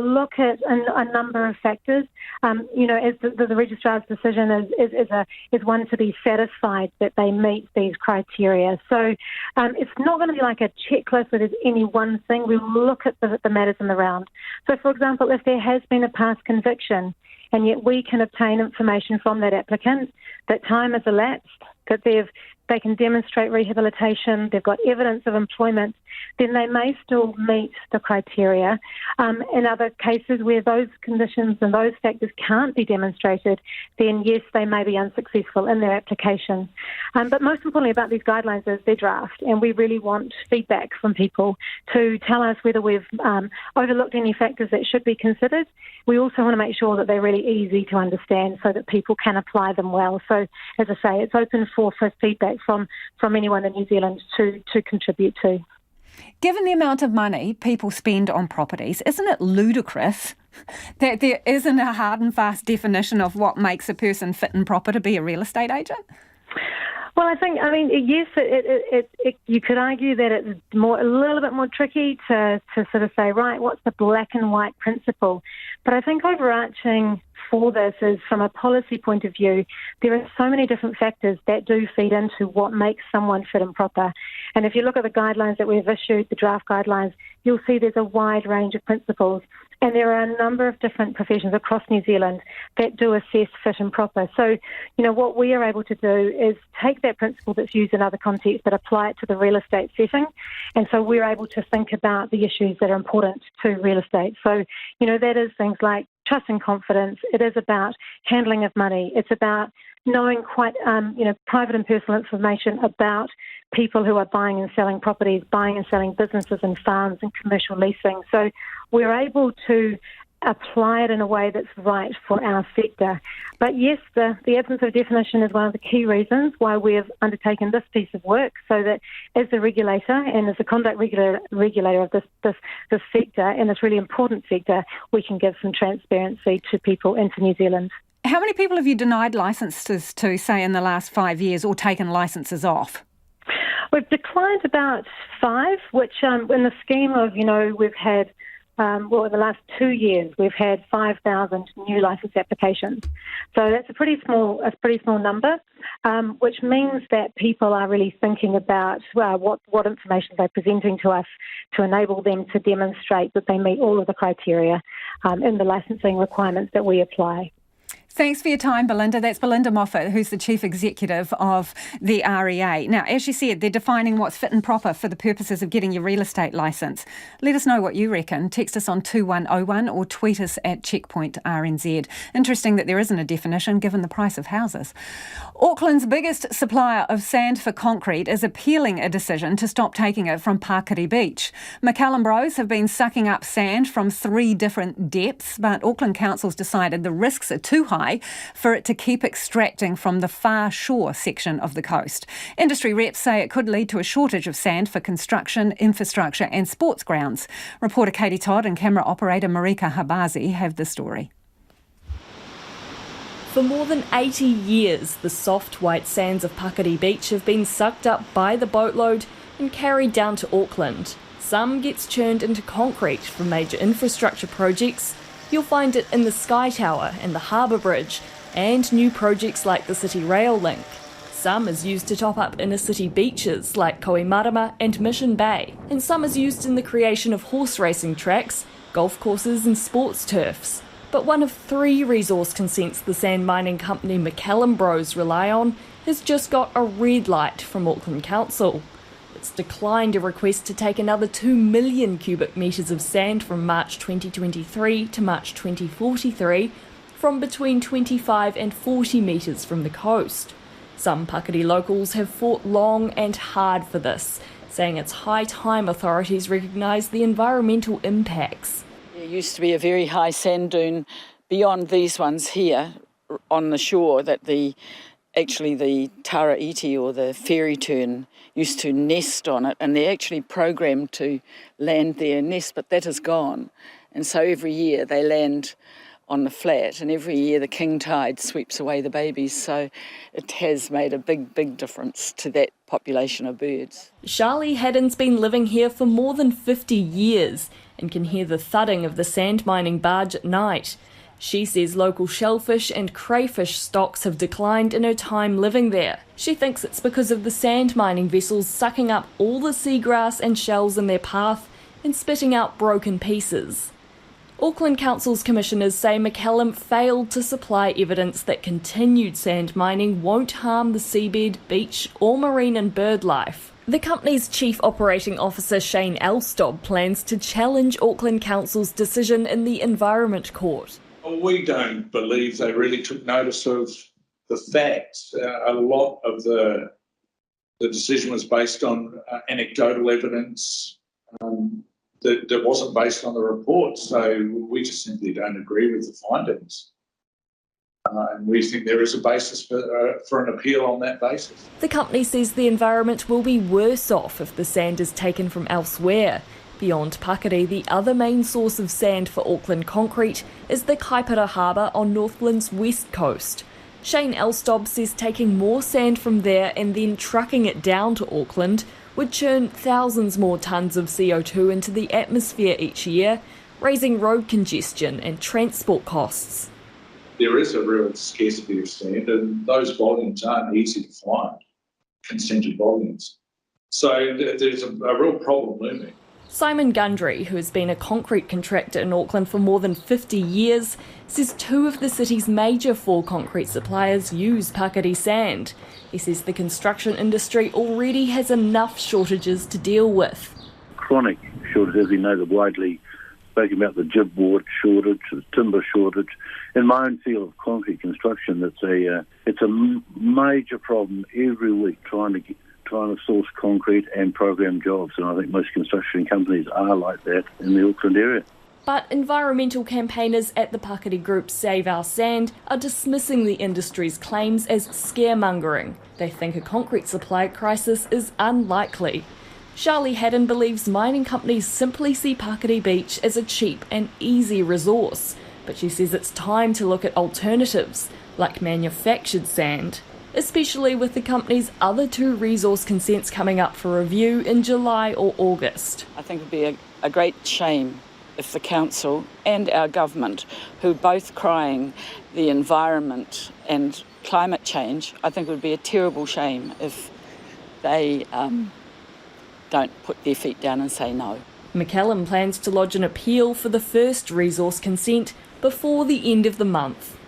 look at a number of factors. As the registrar's decision is one to be satisfied that they meet these criteria. So it's not going to be like a checklist where there's any one thing. We will look at the matters in the round. So, for example, if there has been a past conviction and yet we can obtain information from that applicant that time has elapsed, that they can demonstrate rehabilitation, they've got evidence of employment, then they may still meet the criteria. In other cases where those conditions and those factors can't be demonstrated, then yes, they may be unsuccessful in their application. But most importantly about these guidelines is their draft, and we really want feedback from people to tell us whether we've overlooked any factors that should be considered. We also want to make sure that they're really easy to understand so that people can apply them well. So, as I say, it's open for feedback from anyone in New Zealand to contribute to. Given the amount of money people spend on properties, isn't it ludicrous that there isn't a hard and fast definition of what makes a person fit and proper to be a real estate agent? Well, yes, you could argue that it's a little bit more tricky to sort of say, right, what's the black and white principle? But I think overarching for this is, from a policy point of view, there are so many different factors that do feed into what makes someone fit and proper. And if you look at the guidelines that we've issued, the draft guidelines, you'll see there's a wide range of principles. And there are a number of different professions across New Zealand that do assess fit and proper. So, what we are able to do is take that principle that's used in other contexts but apply it to the real estate setting. And so we're able to think about the issues that are important to real estate. So, that is things like trust and confidence. It is about handling of money. It's about knowing quite, private and personal information about people who are buying and selling properties, buying and selling businesses and farms and commercial leasing. So we're able to apply it in a way that's right for our sector. But yes, the absence of definition is one of the key reasons why we've undertaken this piece of work, so that as the regulator and as the conduct regulator of this sector, and this really important sector, we can give some transparency to people into New Zealand. How many people have you denied licences to, say, in the last 5 years, or taken licences off? We've declined about 5, which in the scheme of, we've had in the last 2 years, we've had 5,000 new licence applications. So that's a pretty small number, which means that people are really thinking about what information they're presenting to us to enable them to demonstrate that they meet all of the criteria in the licensing requirements that we apply. Thanks for your time, Belinda. That's Belinda Moffat, who's the Chief Executive of the REA. Now, as you said, they're defining what's fit and proper for the purposes of getting your real estate licence. Let us know what you reckon. Text us on 2101 or tweet us at Checkpoint RNZ. Interesting that there isn't a definition given the price of houses. Auckland's biggest supplier of sand for concrete is appealing a decision to stop taking it from Pakiri Beach. McCallum Bros have been sucking up sand from 3 different depths, but Auckland Council's decided the risks are too high for it to keep extracting from the far shore section of the coast. Industry reps say it could lead to a shortage of sand for construction, infrastructure and sports grounds. Reporter Katie Todd and camera operator Marika Habazi have the story. For more than 80 years, the soft white sands of Pakiri Beach have been sucked up by the boatload and carried down to Auckland. Some gets churned into concrete for major infrastructure projects. You'll find it in the Sky Tower and the Harbour Bridge, and new projects like the City Rail Link. Some is used to top up inner city beaches like Kohimarama and Mission Bay, and some is used in the creation of horse racing tracks, golf courses and sports turfs. But one of 3 resource consents the sand mining company McCallum Bros rely on has just got a red light from Auckland Council. It's declined a request to take another 2 million cubic metres of sand from March 2023 to March 2043, from between 25 and 40 metres from the coast. Some Pakiri locals have fought long and hard for this, saying it's high time authorities recognise the environmental impacts. There used to be a very high sand dune beyond these ones here on the shore that the tara iti, or the fairy tern, used to nest on it, and they're actually programmed to land their nest, but that has gone. And so every year they land on the flat, and every year the king tide sweeps away the babies. So it has made a big, big difference to that population of birds. Charlie Haddon's been living here for more than 50 years and can hear the thudding of the sand mining barge at night. She says local shellfish and crayfish stocks have declined in her time living there. She thinks it's because of the sand mining vessels sucking up all the seagrass and shells in their path and spitting out broken pieces. Auckland Council's commissioners say McCallum failed to supply evidence that continued sand mining won't harm the seabed, beach or marine and bird life. The company's Chief Operating Officer Shane Elstob plans to challenge Auckland Council's decision in the Environment Court. We don't believe they really took notice of the facts. A lot of the decision was based on anecdotal evidence that wasn't based on the report. So we just simply don't agree with the findings. And we think there is a basis for an appeal on that basis. The company says the environment will be worse off if the sand is taken from elsewhere. Beyond Pakiri, the other main source of sand for Auckland concrete is the Kaipara Harbour on Northland's west coast. Shane Elstob says taking more sand from there and then trucking it down to Auckland would churn thousands more tonnes of CO2 into the atmosphere each year, raising road congestion and transport costs. There is a real scarcity of sand, and those volumes aren't easy to find, consented volumes. So there's a real problem looming. Simon Gundry, who has been a concrete contractor in Auckland for more than 50 years, says 2 of the city's major 4 concrete suppliers use Pakiri sand. He says the construction industry already has enough shortages to deal with. Chronic shortages, we know, that widely spoken about the jibboard shortage, the timber shortage. In my own field of concrete construction, it's a major problem every week trying to source concrete and program jobs, and I think most construction companies are like that in the Auckland area. But environmental campaigners at the Pakari group Save Our Sand are dismissing the industry's claims as scaremongering. They think a concrete supply crisis is unlikely. Charlie Haddon believes mining companies simply see Pakari Beach as a cheap and easy resource, but she says it's time to look at alternatives, like manufactured sand, especially with the company's other 2 resource consents coming up for review in July or August. I think it would be a great shame if the council and our government, who are both crying the environment and climate change, I think it would be a terrible shame if they don't put their feet down and say no. McCallum plans to lodge an appeal for the first resource consent before the end of the month.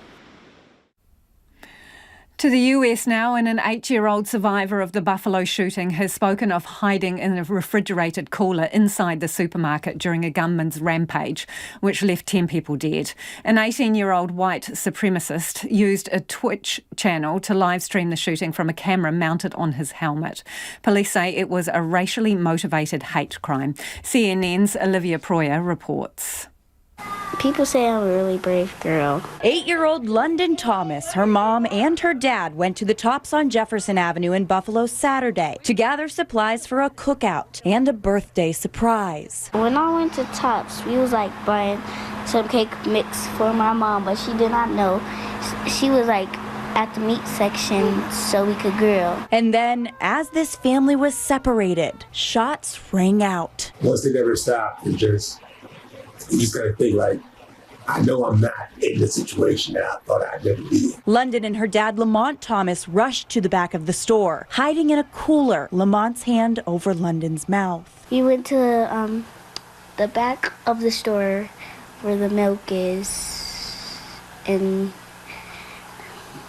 To the US now, and an 8-year-old survivor of the Buffalo shooting has spoken of hiding in a refrigerated cooler inside the supermarket during a gunman's rampage, which left 10 people dead. An 18-year-old white supremacist used a Twitch channel to live stream the shooting from a camera mounted on his helmet. Police say it was a racially motivated hate crime. CNN's Olivia Proyer reports. People say I'm a really brave girl. 8-year-old London Thomas, her mom and her dad went to the Tops on Jefferson Avenue in Buffalo Saturday to gather supplies for a cookout and a birthday surprise. When I went to Tops, we was like buying some cake mix for my mom, but she did not know. She was like at the meat section so we could grill. And then, as this family was separated, shots rang out. Once they never stopped, you just gotta think like, I know I'm not in the situation that I thought I'd never be in. London and her dad, Lamont Thomas, rushed to the back of the store, hiding in a cooler, Lamont's hand over London's mouth. We went to the back of the store where the milk is, and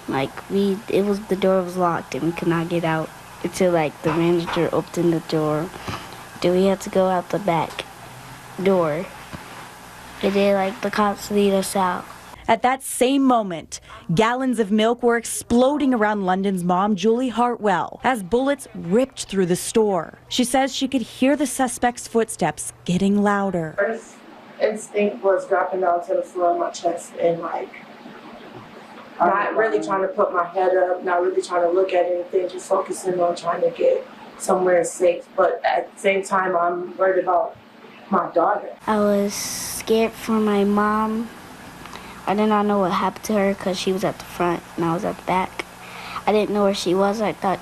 the door was locked and we could not get out until like the manager opened the door. Then we had to go out the back door. And then, the cops lead us out. At that same moment, gallons of milk were exploding around London's mom, Julie Hartwell, as bullets ripped through the store. She says she could hear the suspect's footsteps getting louder. First instinct was dropping down to the floor of my chest and, not really trying to put my head up, not really trying to look at anything, just focusing on trying to get somewhere safe. But at the same time, I'm worried about my daughter. I was scared for my mom. I did not know what happened to her because she was at the front and I was at the back. I didn't know where she was. I thought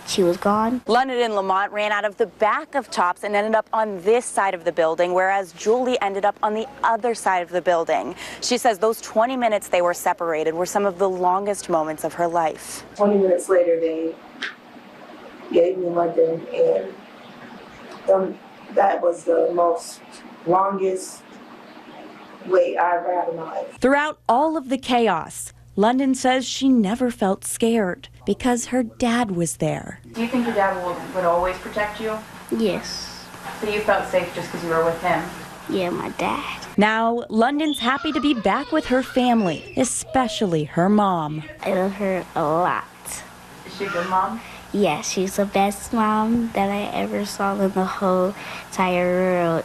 she was gone. London and Lamont ran out of the back of Tops and ended up on this side of the building, whereas Julie ended up on the other side of the building. She says those 20 minutes they were separated were some of the longest moments of her life. 20 minutes later, they gave me London, and that was the most longest wait I ever had in my life. Throughout all of the chaos, London says she never felt scared because her dad was there. Do you think your dad would always protect you? Yes. So you felt safe just because you were with him? Yeah, my dad. Now, London's happy to be back with her family, especially her mom. I love her a lot. Is she a good mom? Yeah, she's the best mom that I ever saw in the whole entire world.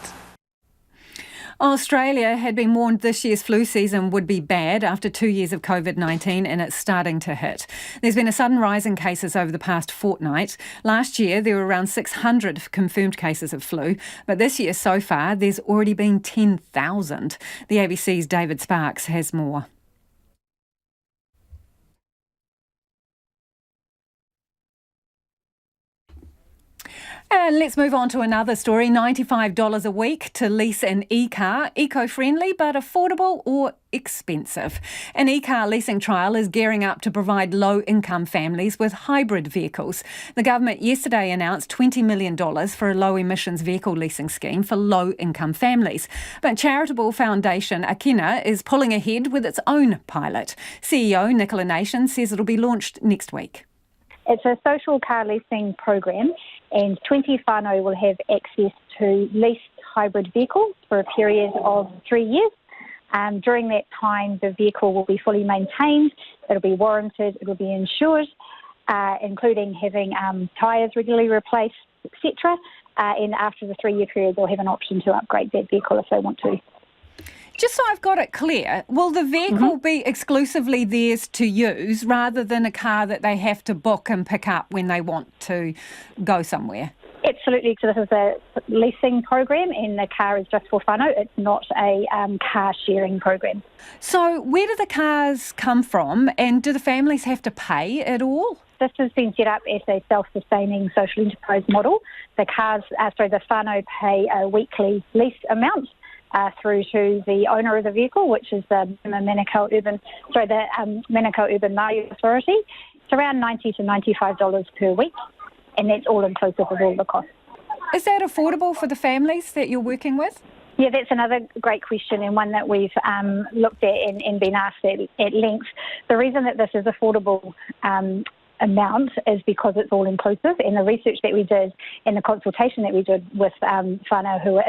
Australia had been warned this year's flu season would be bad after 2 years of COVID-19, and it's starting to hit. There's been a sudden rise in cases over the past fortnight. Last year, there were around 600 confirmed cases of flu, but this year so far, there's already been 10,000. The ABC's David Sparks has more. And let's move on to another story. $95 a week to lease an e-car. Eco-friendly but affordable or expensive. An e-car leasing trial is gearing up to provide low-income families with hybrid vehicles. The government yesterday announced $20 million for a low-emissions vehicle leasing scheme for low-income families. But charitable foundation Akina is pulling ahead with its own pilot. CEO Nicola Nation says it'll be launched next week. It's a social car leasing program, and 20 whānau will have access to leased hybrid vehicle for a period of 3 years. During that time, the vehicle will be fully maintained, it'll be warranted, it'll be insured, including having tyres regularly replaced, etc. And after the 3-year period, they'll have an option to upgrade that vehicle if they want to. Just so I've got it clear, will the vehicle be exclusively theirs to use rather than a car that they have to book and pick up when they want to go somewhere? Absolutely. So this is a leasing program and the car is just for whānau. It's not a car sharing program. So where do the cars come from and do the families have to pay at all? This has been set up as a self-sustaining social enterprise model. The whānau pay a weekly lease amount through to the owner of the vehicle, which is the Manukau Urban Māori Authority. It's around $90 to $95 per week, and that's all inclusive of all the costs. Is that affordable for the families that you're working with? Yeah, that's another great question and one that we've looked at and been asked at length. The reason that this is affordable amount is because it's all inclusive, and the research that we did and the consultation that we did with whānau who were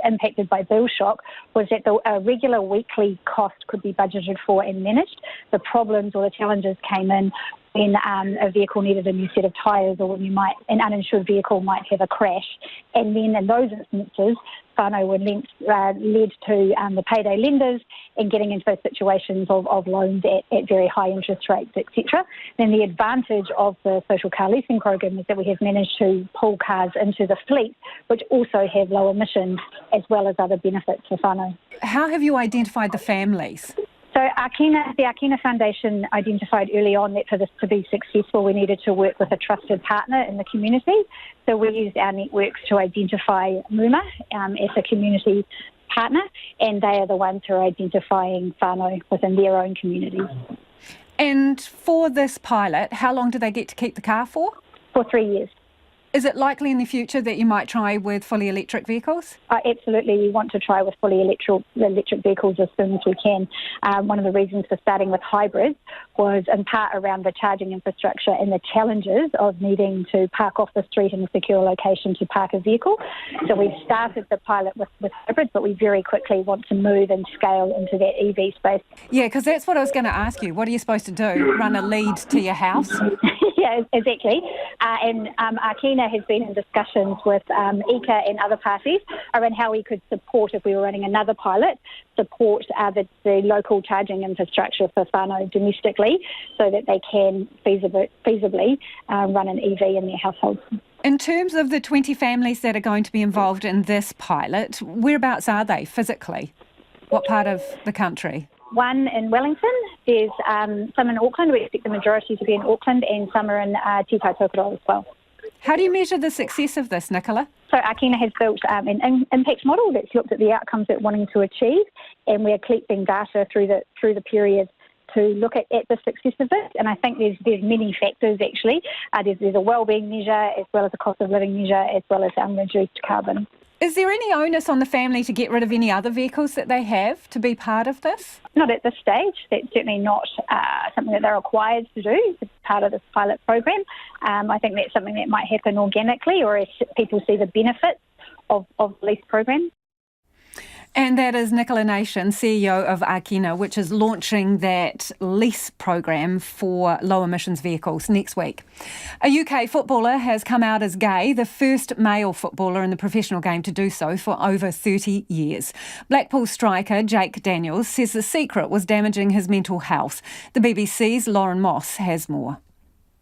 impacted by bill shock was that the regular weekly cost could be budgeted for and managed. The problems or the challenges came in when a vehicle needed a new set of tyres, or when an uninsured vehicle might have a crash. And then in those instances, whānau were led to the payday lenders and getting into those situations of loans at very high interest rates, etc. Then the advantage of the social car leasing program is that we have managed to pull cars into the fleet, which also have low emissions as well as other benefits for whānau. How have you identified the families? So the Akina Foundation identified early on that for this to be successful, we needed to work with a trusted partner in the community. So we used our networks to identify Muma as a community partner, and they are the ones who are identifying whānau within their own communities. And for this pilot, how long do they get to keep the car for? For 3 years. Is it likely in the future that you might try with fully electric vehicles? Absolutely. We want to try with fully electric vehicles as soon as we can. One of the reasons for starting with hybrids was in part around the charging infrastructure and the challenges of needing to park off the street in a secure location to park a vehicle. So we've started the pilot with hybrids, but we very quickly want to move and scale into that EV space. Yeah, because that's what I was going to ask you. What are you supposed to do? Run a lead to your house? Yeah, exactly. And Akina has been in discussions with ECA and other parties around how we could support, if we were running another pilot, support the local charging infrastructure for whānau domestically so that they can feasibly run an EV in their households. In terms of the 20 families that are going to be involved in this pilot, whereabouts are they physically? What part of the country? One in Wellington, there's some in Auckland. We expect the majority to be in Auckland, and some are in Te Taitokoro as well. How do you measure the success of this, Nicola? So Akina has built an impact model that's looked at the outcomes it's wanting to achieve, and we're collecting data through the period to look at the success of it. And I think there's many factors actually. There's a wellbeing measure as well as a cost of living measure as well as reduced carbon. Is there any onus on the family to get rid of any other vehicles that they have to be part of this? Not at this stage. That's certainly not something that they're required to do as part of this pilot program. I think that's something that might happen organically or as people see the benefits of the lease program. And that is Nicola Nation, CEO of Akina, which is launching that lease program for low emissions vehicles next week. A UK footballer has come out as gay, the first male footballer in the professional game to do so for over 30 years. Blackpool striker Jake Daniels says the secret was damaging his mental health. The BBC's Lauren Moss has more.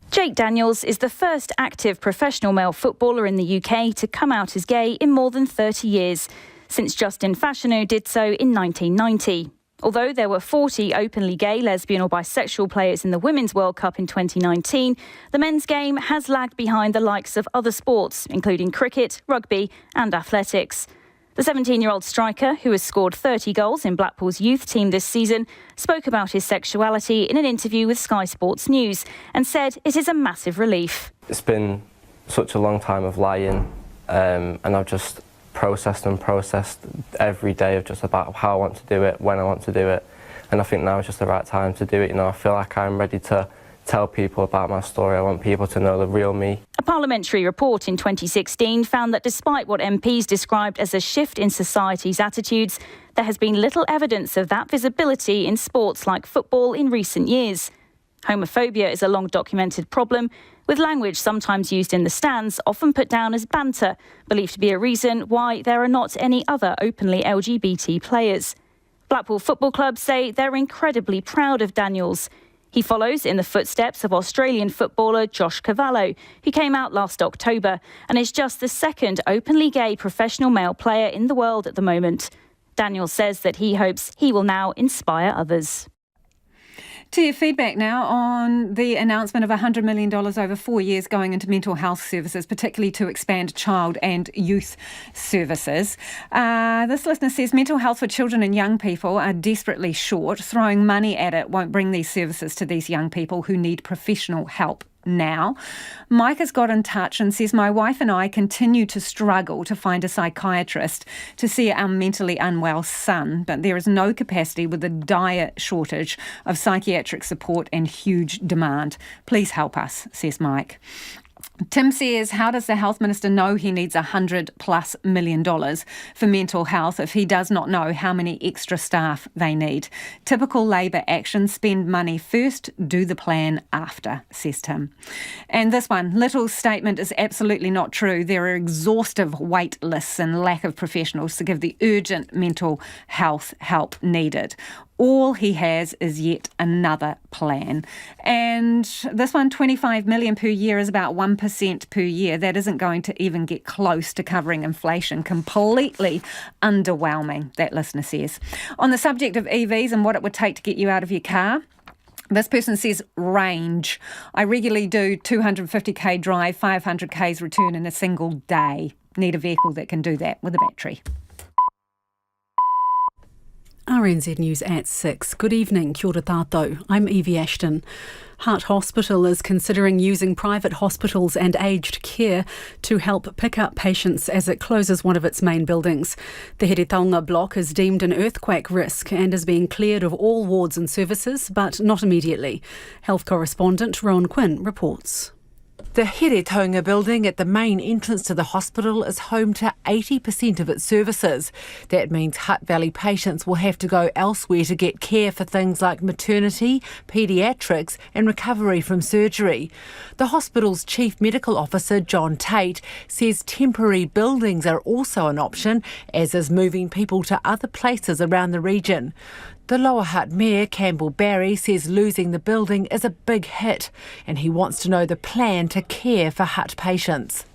Jake Daniels is the first active professional male footballer in the UK to come out as gay in more than 30 years. Since Justin Fashanu did so in 1990. Although there were 40 openly gay, lesbian or bisexual players in the Women's World Cup in 2019, the men's game has lagged behind the likes of other sports, including cricket, rugby and athletics. The 17-year-old striker, who has scored 30 goals in Blackpool's youth team this season, spoke about his sexuality in an interview with Sky Sports News and said it is a massive relief. It's been such a long time of lying and I've just processed every day of just about how I want to do it, when I want to do it, and I think now is just the right time to do it. You know, I feel like I'm ready to tell people about my story. I want people to know the real me. parliamentary report in 2016 found that despite what MPs described as a shift in society's attitudes, there has been little evidence of that visibility in sports like football in recent years. Homophobia is a long-documented problem, with language sometimes used in the stands often put down as banter, believed to be a reason why there are not any other openly LGBT players. Blackpool Football Club say they're incredibly proud of Daniels. He follows in the footsteps of Australian footballer Josh Cavallo, who came out last October and is just the second openly gay professional male player in the world at the moment. Daniels says that he hopes he will now inspire others. To your feedback now on the announcement of $100 million over 4 years going into mental health services, particularly to expand child and youth services. This listener says mental health for children and young people are desperately short. Throwing money at it won't bring these services to these young people who need professional help now. Mike has got in touch and says, my wife and I continue to struggle to find a psychiatrist to see our mentally unwell son, but there is no capacity with a dire shortage of psychiatric support and huge demand. Please help us, says Mike. Tim says, how does the Health Minister know he needs $100+ million for mental health if he does not know how many extra staff they need? Typical Labor action, spend money first, do the plan after, says Tim. And this one, Little's statement is absolutely not true. There are exhaustive wait lists and lack of professionals to give the urgent mental health help needed. All he has is yet another plan. And this one, $25 million per year, is about 1% per year. That isn't going to even get close to covering inflation. Completely underwhelming, that listener says. On the subject of EVs and what it would take to get you out of your car, this person says range. I regularly do 250k drive, 500k's return in a single day. Need a vehicle that can do that with a battery. RNZ News at 6. Good evening, kia ora tātou. I'm Evie Ashton. Hutt Hospital is considering using private hospitals and aged care to help pick up patients as it closes one of its main buildings. The Heretaunga block is deemed an earthquake risk and is being cleared of all wards and services, but not immediately. Health correspondent Rowan Quinn reports. The Heretaunga building at the main entrance to the hospital is home to 80% of its services. That means Hutt Valley patients will have to go elsewhere to get care for things like maternity, paediatrics and recovery from surgery. The hospital's Chief Medical Officer, John Tate, says temporary buildings are also an option, as is moving people to other places around the region. The Lower Hutt Mayor, Campbell Barry, says losing the building is a big hit and he wants to know the plan to care for Hutt patients.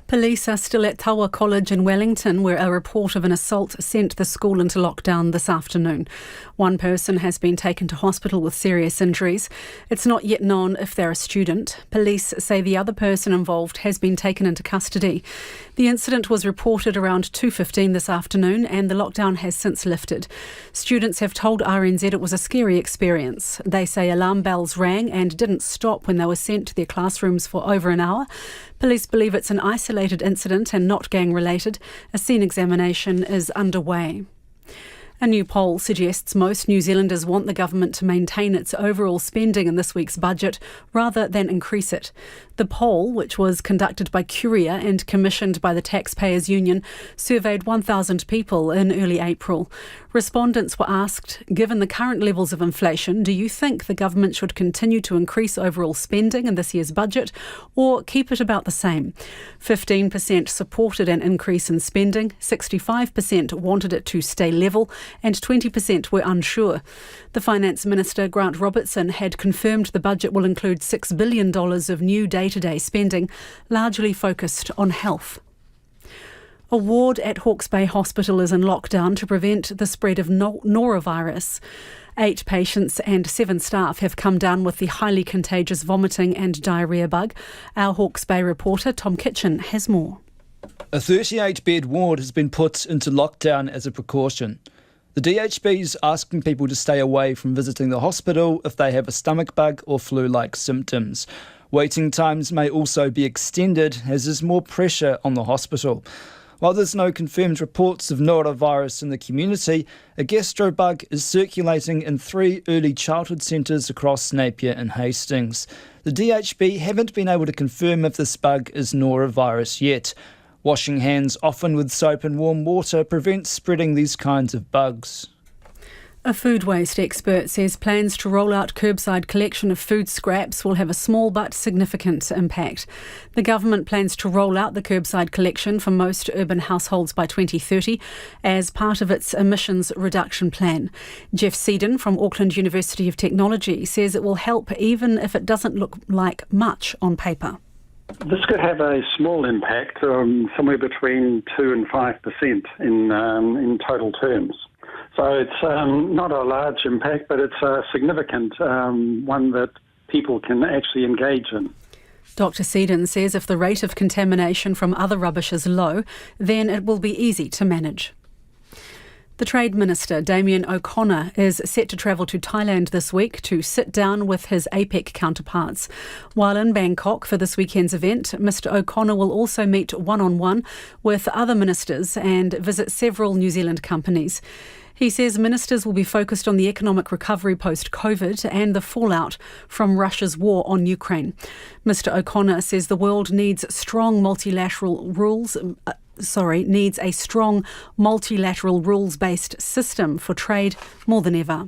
Police are still at Tawa College in Wellington, where a report of an assault sent the school into lockdown this afternoon. One person has been taken to hospital with serious injuries. It's not yet known if they're a student. Police say the other person involved has been taken into custody. The incident was reported around 2:15 this afternoon and the lockdown has since lifted. Students have told RNZ it was a scary experience. They say alarm bells rang and didn't stop when they were sent to their classrooms for over an hour. Police believe it's an isolated incident and not gang-related. A scene examination is underway. A new poll suggests most New Zealanders want the government to maintain its overall spending in this week's budget rather than increase it. The poll, which was conducted by Curia and commissioned by the Taxpayers Union, surveyed 1,000 people in early April. Respondents were asked, given the current levels of inflation, do you think the government should continue to increase overall spending in this year's budget or keep it about the same? 15% supported an increase in spending, 65% wanted it to stay level, and 20% were unsure. The Finance Minister, Grant Robertson, had confirmed the budget will include $6 billion of new day-to-day spending, largely focused on health. A ward at Hawke's Bay Hospital is in lockdown to prevent the spread of norovirus. 8 patients and 7 staff have come down with the highly contagious vomiting and diarrhoea bug. Our Hawke's Bay reporter, Tom Kitchen, has more. A 38-bed ward has been put into lockdown as a precaution. The DHB is asking people to stay away from visiting the hospital if they have a stomach bug or flu-like symptoms. Waiting times may also be extended as there's more pressure on the hospital. While there's no confirmed reports of norovirus in the community, a gastrobug is circulating in 3 early childhood centres across Napier and Hastings. The DHB haven't been able to confirm if this bug is norovirus yet. Washing hands often with soap and warm water prevents spreading these kinds of bugs. A food waste expert says plans to roll out curbside collection of food scraps will have a small but significant impact. The government plans to roll out the curbside collection for most urban households by 2030 as part of its emissions reduction plan. Jeff Seedon from Auckland University of Technology says it will help even if it doesn't look like much on paper. This could have a small impact, somewhere between 2 and 5% in total terms. So it's not a large impact, but it's a significant one that people can actually engage in. Dr. Seedon says if the rate of contamination from other rubbish is low, then it will be easy to manage. The Trade Minister, Damien O'Connor, is set to travel to Thailand this week to sit down with his APEC counterparts. While in Bangkok for this weekend's event, Mr O'Connor will also meet one-on-one with other ministers and visit several New Zealand companies. He says ministers will be focused on the economic recovery post-COVID and the fallout from Russia's war on Ukraine. Mr O'Connor says the world needs a strong multilateral rules-based system for trade more than ever.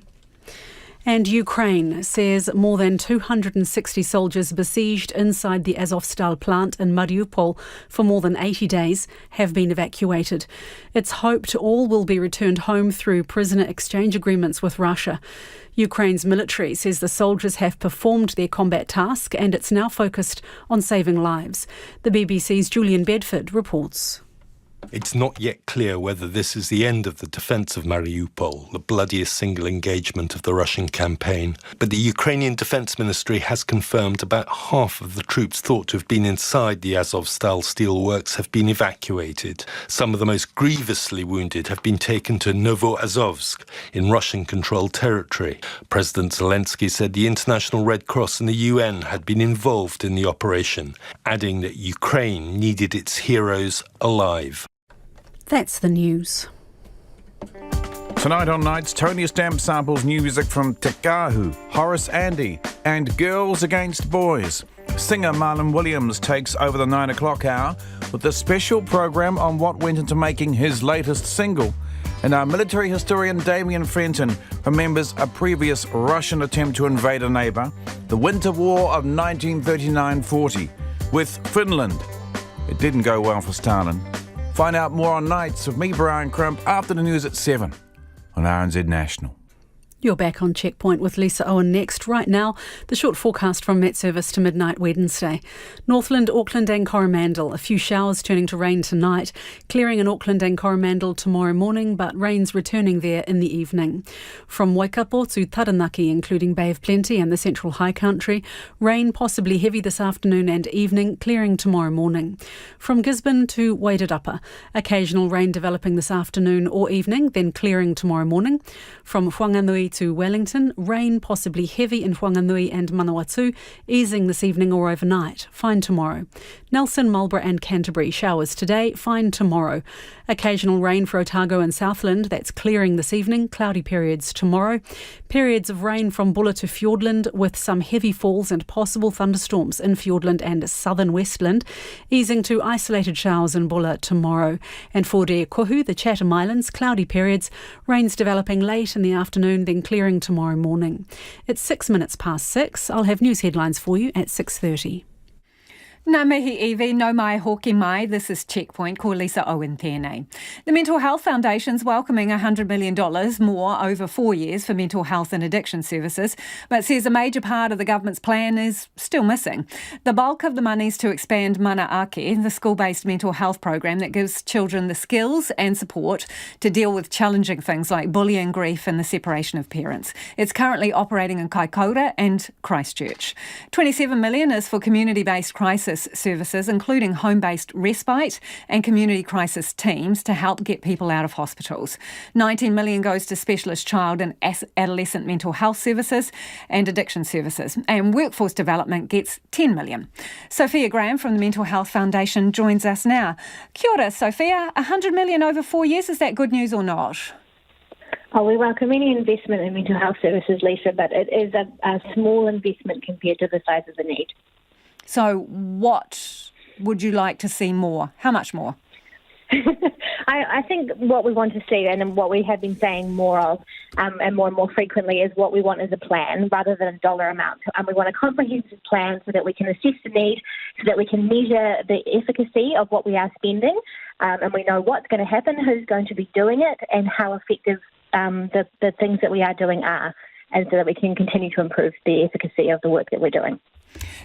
And Ukraine says more than 260 soldiers besieged inside the Azovstal plant in Mariupol for more than 80 days have been evacuated. It's hoped all will be returned home through prisoner exchange agreements with Russia. Ukraine's military says the soldiers have performed their combat task and it's now focused on saving lives. The BBC's Julian Bedford reports. It's not yet clear whether this is the end of the defence of Mariupol, the bloodiest single engagement of the Russian campaign. But the Ukrainian Defence Ministry has confirmed about half of the troops thought to have been inside the Azovstal steelworks have been evacuated. Some of the most grievously wounded have been taken to Novoazovsk in Russian-controlled territory. President Zelensky said the International Red Cross and the UN had been involved in the operation, adding that Ukraine needed its heroes alive. That's the news. Tonight on Nights, Tony Stamp samples new music from Te Kahu, Horace Andy, and Girls Against Boys. Singer Marlon Williams takes over the 9 o'clock hour with a special program on what went into making his latest single. And our military historian Damien Fenton remembers a previous Russian attempt to invade a neighbour, the Winter War of 1939-40, with Finland. It didn't go well for Stalin. Find out more on Nights with me, Brian Crump, after the news at 7 on RNZ National. You're back on Checkpoint with Lisa Owen next. Right now, the short forecast from Met Service to midnight Wednesday. Northland, Auckland and Coromandel. A few showers turning to rain tonight. Clearing in Auckland and Coromandel tomorrow morning, but rain's returning there in the evening. From Waikapo to Taranaki, including Bay of Plenty and the Central High Country. Rain possibly heavy this afternoon and evening, clearing tomorrow morning. From Gisborne to Wairarapa. Occasional rain developing this afternoon or evening, then clearing tomorrow morning. From Whanganui to Wellington, rain possibly heavy in Whanganui and Manawatu, easing this evening or overnight, fine tomorrow. Nelson, Marlborough and Canterbury, showers today, fine tomorrow. Occasional rain for Otago and Southland, that's clearing this evening, cloudy periods tomorrow. Periods of rain from Bulla to Fiordland with some heavy falls and possible thunderstorms in Fiordland and southern Westland, easing to isolated showers in Bulla tomorrow. And for Te Kohu, the Chatham Islands, cloudy periods, rains developing late in the afternoon, then clearing tomorrow morning. It's 6 minutes past 6. I'll have news headlines for you at 6:30. Nā mihi iwi, no mai hoki mai. This is Checkpoint, ko Lisa Owen tēnei. The Mental Health Foundation's welcoming $100 million more over 4 years for mental health and addiction services, but says a major part of the government's plan is still missing. The bulk of the money's to expand Mana Ake, the school-based mental health program that gives children the skills and support to deal with challenging things like bullying, grief and the separation of parents. It's currently operating in Kaikoura and Christchurch. $27 million is for community-based crisis crisis services, including home-based respite and community crisis teams to help get people out of hospitals. 19 million goes to specialist child and adolescent mental health services and addiction services, and workforce development gets 10 million. Sophia Graham from the Mental Health Foundation joins us now. Kia ora, Sophia. 100 million over 4 years, is that good news or not? Oh, we welcome any investment in mental health services, Lisa, but it is a small investment compared to the size of the need. So what would you like to see more? How much more? I think what we want to see, and what we have been saying more of and more frequently, is what we want is a plan rather than a dollar amount. We want a comprehensive plan so that we can assess the need, so that we can measure the efficacy of what we are spending, and we know what's going to happen, who's going to be doing it, and how effective the things that we are doing are, and so that we can continue to improve the efficacy of the work that we're doing.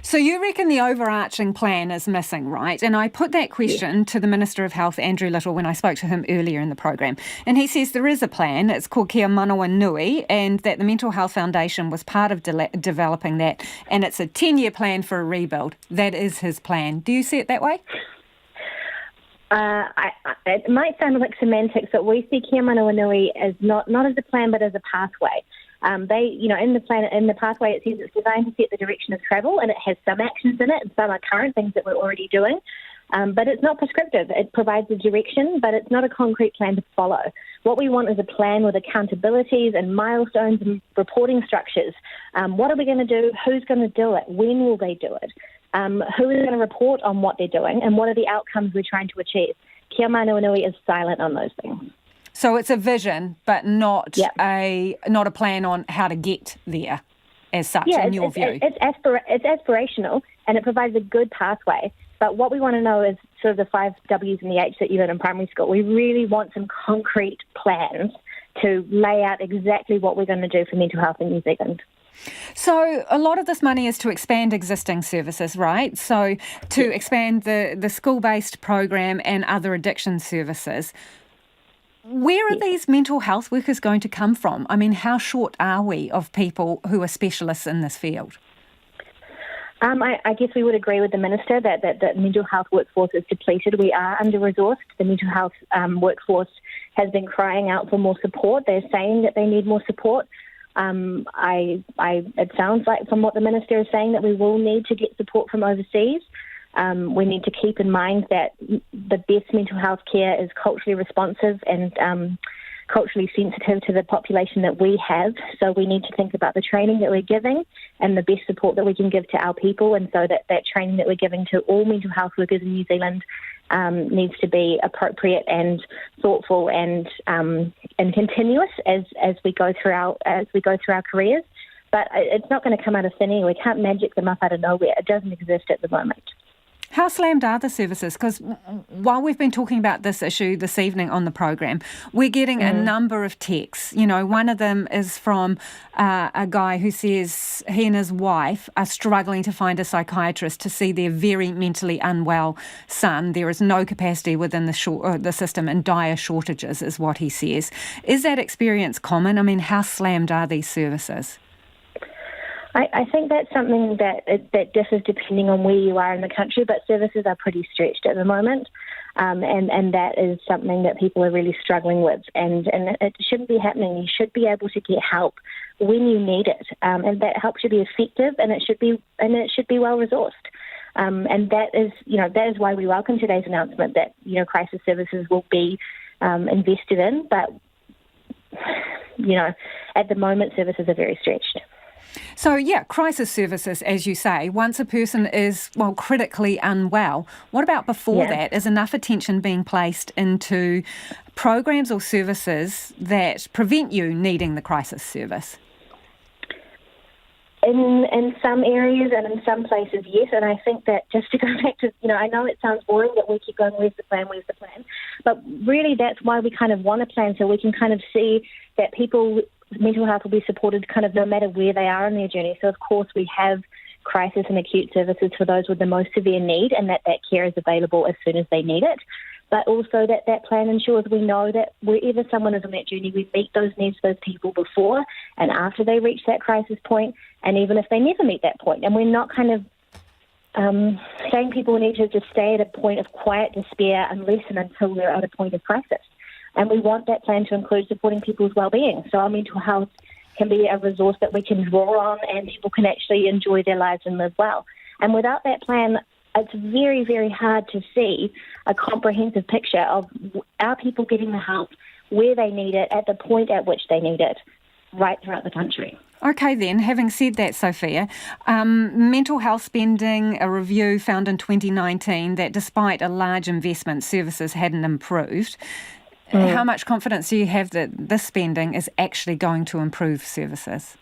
So you reckon the overarching plan is missing, right? And I put that question to the Minister of Health, Andrew Little, when I spoke to him earlier in the program. And he says there is a plan. It's called Kia Manawa Nui, and that the Mental Health Foundation was part of developing that. And it's a 10-year plan for a rebuild. That is his plan. Do you see it that way? It might sound like semantics, but we see Kia Manawa Nui as not as a plan, but as a pathway. In the pathway, it says it's designed to set the direction of travel, and it has some actions in it, and some are current things that we're already doing. But it's not prescriptive. It provides a direction, but it's not a concrete plan to follow. What we want is a plan with accountabilities and milestones and reporting structures. What are we going to do? Who's going to do it? When will they do it? Who is going to report on what they're doing, and what are the outcomes we're trying to achieve? Kia Manawa Nui is silent on those things. So it's a vision, but not a plan on how to get there, as such, in your view. It's aspirational, and it provides a good pathway. But what we want to know is sort of the 5 W's and the H that you learn in primary school. We really want some concrete plans to lay out exactly what we're going to do for mental health in New Zealand. So a lot of this money is to expand existing services, right? So to expand the school-based program and other addiction services. Where are these mental health workers going to come from? I mean, how short are we of people who are specialists in this field? I guess we would agree with the Minister that the mental health workforce is depleted. We are under-resourced. The mental health workforce has been crying out for more support. They're saying that they need more support. It sounds like from what the Minister is saying that we will need to get support from overseas. We need to keep in mind that the best mental health care is culturally responsive and culturally sensitive to the population that we have. So we need to think about the training that we're giving and the best support that we can give to our people, and so that training that we're giving to all mental health workers in New Zealand needs to be appropriate and thoughtful and continuous as we go through our careers. But it's not going to come out of thin air. We can't magic them up out of nowhere. It doesn't exist at the moment. How slammed are the services? Because while we've been talking about this issue this evening on the program, we're getting a number of texts. You know, one of them is from a guy who says he and his wife are struggling to find a psychiatrist to see their very mentally unwell son. There is no capacity within the system, and dire shortages is what he says. Is that experience common? I mean, how slammed are these services? I think that's something that differs depending on where you are in the country, but services are pretty stretched at the moment, and that is something that people are really struggling with, and it shouldn't be happening. You should be able to get help when you need it, and that help should be effective, and it should be well resourced. And that is why we welcome today's announcement that crisis services will be invested in, but at the moment services are very stretched. So, crisis services, as you say, once a person is, critically unwell, what about before that? Is enough attention being placed into programs or services that prevent you needing the crisis service? In some areas and in some places, yes. And I think that just to go back to, I know it sounds boring that we keep going, where's the plan? But really that's why we kind of want a plan, so we can kind of see that people mental health will be supported kind of no matter where they are in their journey. So, of course, we have crisis and acute services for those with the most severe need, and that care is available as soon as they need it. But also that plan ensures we know that wherever someone is on that journey, we meet those needs for those people before and after they reach that crisis point, and even if they never meet that point. And we're not kind of saying people need to just stay at a point of quiet despair unless and until they're at a point of crisis. And we want that plan to include supporting people's well-being. So our mental health can be a resource that we can draw on and people can actually enjoy their lives and live well. And without that plan, it's very, very hard to see a comprehensive picture of are people getting the help where they need it at the point at which they need it right throughout the country. Okay then, having said that, Sophia, mental health spending, a review found in 2019 that despite a large investment, services hadn't improved. How much confidence do you have that this spending is actually going to improve services?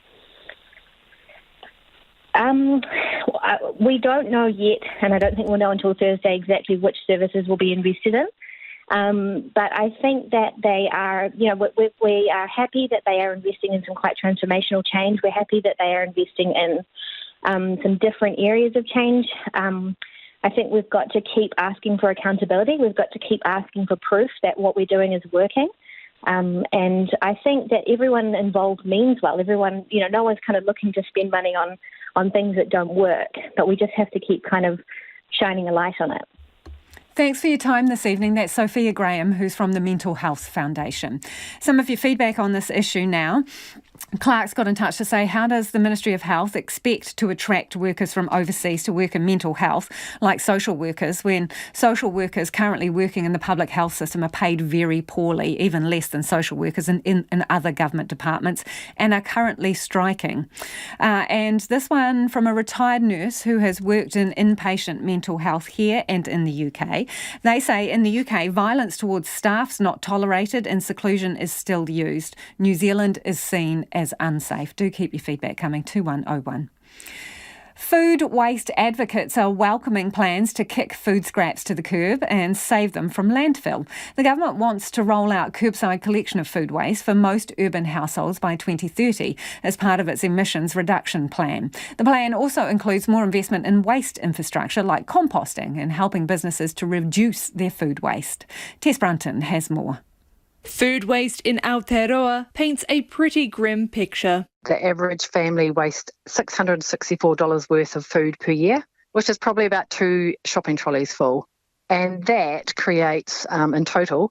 We don't know yet, and I don't think we'll know until Thursday exactly which services will be invested in. But I think that they are, we are happy that they are investing in some quite transformational change. We're happy that they are investing in some different areas of change. I think we've got to keep asking for accountability. We've got to keep asking for proof that what we're doing is working. And I think that everyone involved means well. Everyone, no one's kind of looking to spend money on things that don't work, but we just have to keep kind of shining a light on it. Thanks for your time this evening. That's Sophia Graham, who's from the Mental Health Foundation. Some of your feedback on this issue now. Clark's got in touch to say, how does the Ministry of Health expect to attract workers from overseas to work in mental health, like social workers, when social workers currently working in the public health system are paid very poorly, even less than social workers in other government departments, and are currently striking? And this one from a retired nurse who has worked in inpatient mental health here and in the UK. They say in the UK, violence towards staff's not tolerated and seclusion is still used. New Zealand is seen as unsafe. Do keep your feedback coming, 2101. Food waste advocates are welcoming plans to kick food scraps to the curb and save them from landfill. The government wants to roll out curbside collection of food waste for most urban households by 2030 as part of its emissions reduction plan. The plan also includes more investment in waste infrastructure like composting and helping businesses to reduce their food waste. Tess Brunton has more. Food waste in Aotearoa paints a pretty grim picture. The average family wastes $664 worth of food per year, which is probably about 2 shopping trolleys full. And that creates, in total,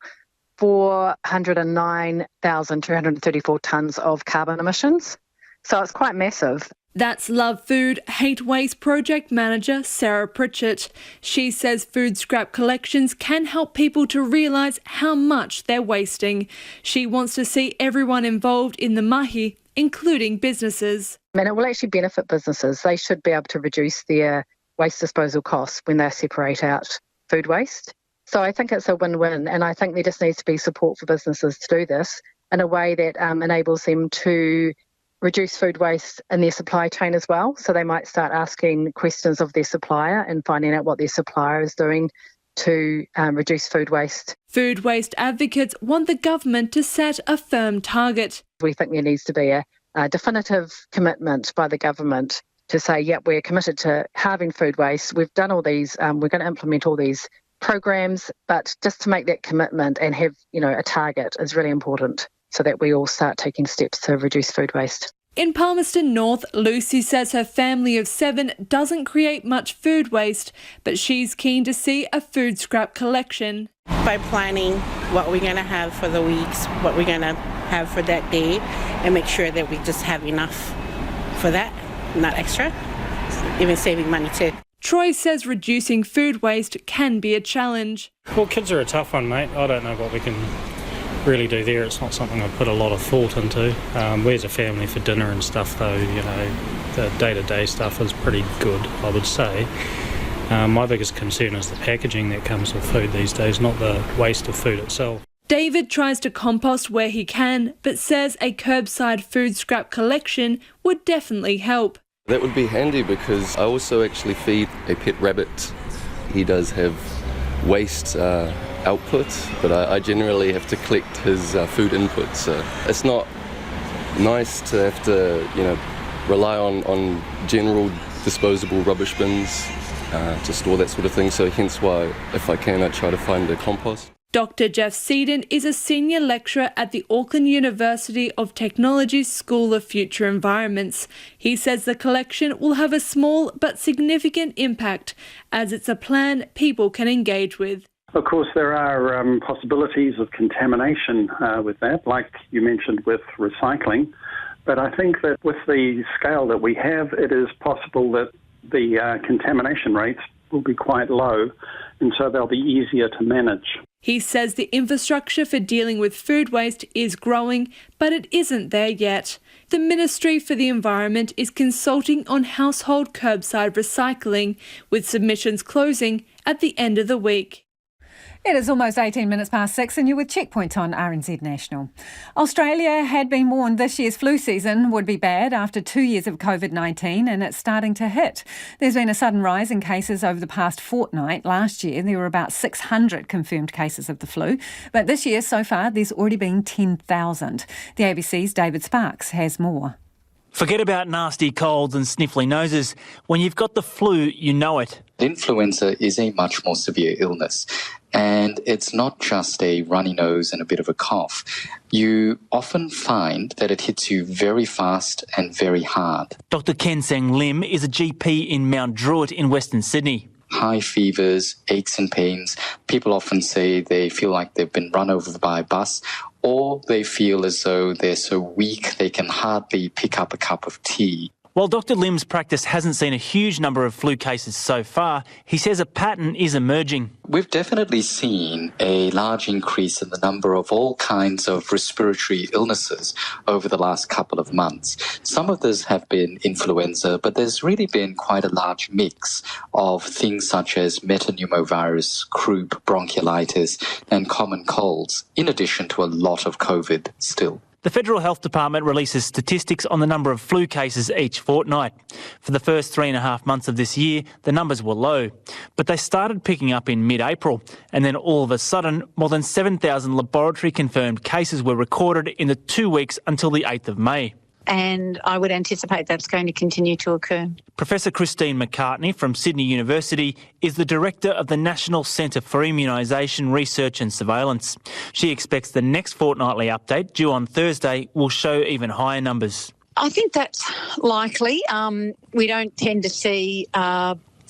409,234 tonnes of carbon emissions. So it's quite massive. That's Love Food Hate Waste project manager Sarah Pritchett. She says food scrap collections can help people to realise how much they're wasting. She wants to see everyone involved in the mahi, including businesses. And it will actually benefit businesses. They should be able to reduce their waste disposal costs when they separate out food waste. So I think it's a win-win, and I think there just needs to be support for businesses to do this in a way that enables them to reduce food waste in their supply chain as well. So they might start asking questions of their supplier and finding out what their supplier is doing to reduce food waste. Food waste advocates want the government to set a firm target. We think there needs to be a definitive commitment by the government to say, yep, we're committed to halving food waste. We've done all these, we're going to implement all these programs, but just to make that commitment and have, a target is really important, so that we all start taking steps to reduce food waste. In Palmerston North, Lucy says her family of 7 doesn't create much food waste, but she's keen to see a food scrap collection. By planning what we're going to have for the weeks, what we're going to have for that day, and make sure that we just have enough for that, not extra, even saving money too. Troy says reducing food waste can be a challenge. Well, kids are a tough one, mate. I don't know what we can really do there. It's not something I've put a lot of thought into. We as a family for dinner and stuff though, the day-to-day stuff is pretty good, I would say. My biggest concern is the packaging that comes with food these days, not the waste of food itself. David tries to compost where he can, but says a curbside food scrap collection would definitely help. That would be handy because I also actually feed a pet rabbit. He does have waste output, but I generally have to collect his food input. So it's not nice to have to, rely on general disposable rubbish bins to store that sort of thing. So hence why, if I can, I try to find a compost. Dr. Jeff Seedon is a senior lecturer at the Auckland University of Technology's School of Future Environments. He says the collection will have a small but significant impact as it's a plan people can engage with. Of course, there are possibilities of contamination with that, like you mentioned with recycling. But I think that with the scale that we have, it is possible that the contamination rates will be quite low, and so they'll be easier to manage. He says the infrastructure for dealing with food waste is growing, but it isn't there yet. The Ministry for the Environment is consulting on household curbside recycling, with submissions closing at the end of the week. It is almost 18 minutes past 6 and you're with Checkpoint on RNZ National. Australia had been warned this year's flu season would be bad after 2 years of COVID-19 and it's starting to hit. There's been a sudden rise in cases over the past fortnight. Last year there were about 600 confirmed cases of the flu, but this year so far there's already been 10,000. The ABC's David Sparks has more. Forget about nasty colds and sniffly noses. When you've got the flu, you know it. Influenza is a much more severe illness, and it's not just a runny nose and a bit of a cough. You often find that it hits you very fast and very hard. Dr. Ken Sang Lim is a GP in Mount Druitt in Western Sydney. High fevers, aches and pains. People often say they feel like they've been run over by a bus, or they feel as though they're so weak they can hardly pick up a cup of tea. While Dr. Lim's practice hasn't seen a huge number of flu cases so far, he says a pattern is emerging. We've definitely seen a large increase in the number of all kinds of respiratory illnesses over the last couple of months. Some of those have been influenza, but there's really been quite a large mix of things such as metapneumovirus, croup, bronchiolitis, and common colds, in addition to a lot of COVID still. The Federal Health Department releases statistics on the number of flu cases each fortnight. For the first 3.5 months of this year, the numbers were low, but they started picking up in mid-April, and then all of a sudden, more than 7,000 laboratory-confirmed cases were recorded in the 2 weeks until the 8th of May. And I would anticipate that's going to continue to occur. Professor Christine McCartney from Sydney University is the director of the National Centre for Immunisation Research and Surveillance. She expects the next fortnightly update, due on Thursday, will show even higher numbers. I think that's likely. We don't tend to see,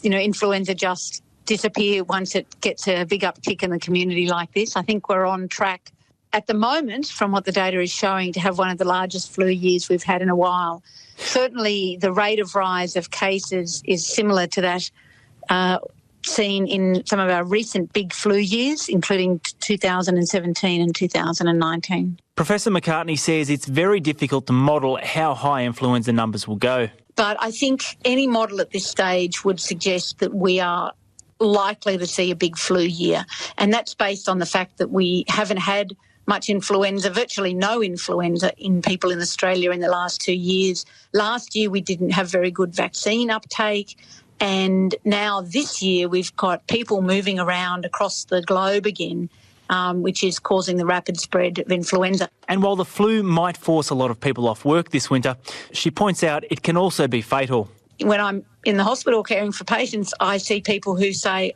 influenza just disappear once it gets a big uptick in the community like this. I think we're on track at the moment, from what the data is showing, to have one of the largest flu years we've had in a while. Certainly the rate of rise of cases is similar to that seen in some of our recent big flu years, including 2017 and 2019. Professor McCartney says it's very difficult to model how high influenza numbers will go. But I think any model at this stage would suggest that we are likely to see a big flu year, and that's based on the fact that we haven't had much influenza, virtually no influenza in people in Australia in the last 2 years. Last year we didn't have very good vaccine uptake, and now this year we've got people moving around across the globe again, which is causing the rapid spread of influenza. And while the flu might force a lot of people off work this winter, she points out it can also be fatal. When I'm in the hospital caring for patients, I see people who say,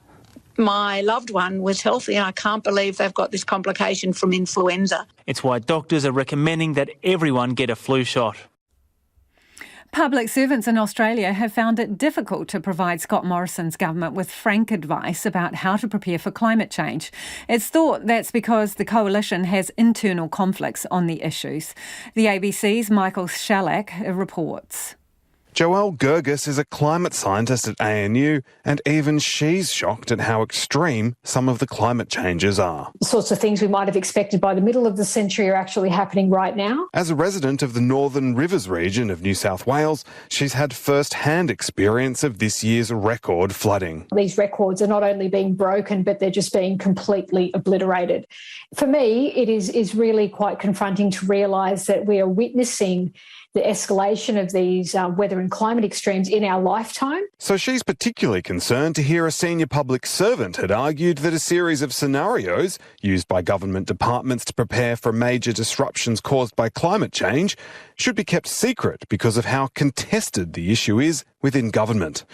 my loved one was healthy and I can't believe they've got this complication from influenza. It's why doctors are recommending that everyone get a flu shot. Public servants in Australia have found it difficult to provide Scott Morrison's government with frank advice about how to prepare for climate change. It's thought that's because the coalition has internal conflicts on the issues. The ABC's Michael Shellac reports. Joelle Gergis is a climate scientist at ANU, and even she's shocked at how extreme some of the climate changes are. The sorts of things we might have expected by the middle of the century are actually happening right now. As a resident of the Northern Rivers region of New South Wales, she's had first-hand experience of this year's record flooding. These records are not only being broken, but they're just being completely obliterated. For me, it is really quite confronting to realise that we are witnessing the escalation of these weather and climate extremes in our lifetime. So she's particularly concerned to hear a senior public servant had argued that a series of scenarios used by government departments to prepare for major disruptions caused by climate change should be kept secret because of how contested the issue is within government.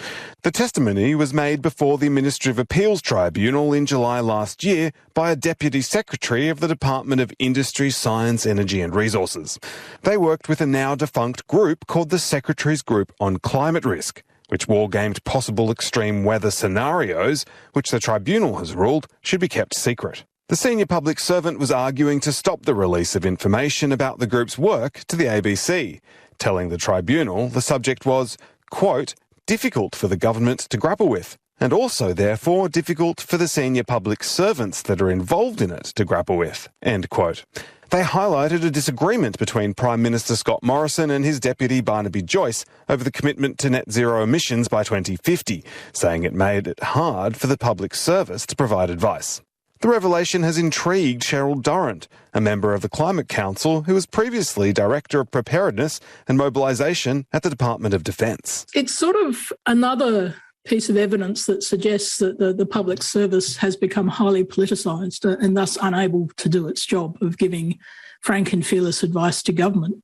The testimony was made before the Ministry of Appeals Tribunal in July last year by a Deputy Secretary of the Department of Industry, Science, Energy and Resources. They worked with a now-defunct group called the Secretaries Group on Climate Risk, which wargamed possible extreme weather scenarios, which the tribunal has ruled should be kept secret. The senior public servant was arguing to stop the release of information about the group's work to the ABC, telling the tribunal the subject was, quote, difficult for the government to grapple with, and also, therefore, difficult for the senior public servants that are involved in it to grapple with, end quote. They highlighted a disagreement between Prime Minister Scott Morrison and his deputy Barnaby Joyce over the commitment to net zero emissions by 2050, saying it made it hard for the public service to provide advice. The revelation has intrigued Cheryl Durrant, a member of the Climate Council who was previously Director of Preparedness and Mobilisation at the Department of Defence. It's sort of another piece of evidence that suggests that the public service has become highly politicised and thus unable to do its job of giving frank and fearless advice to government.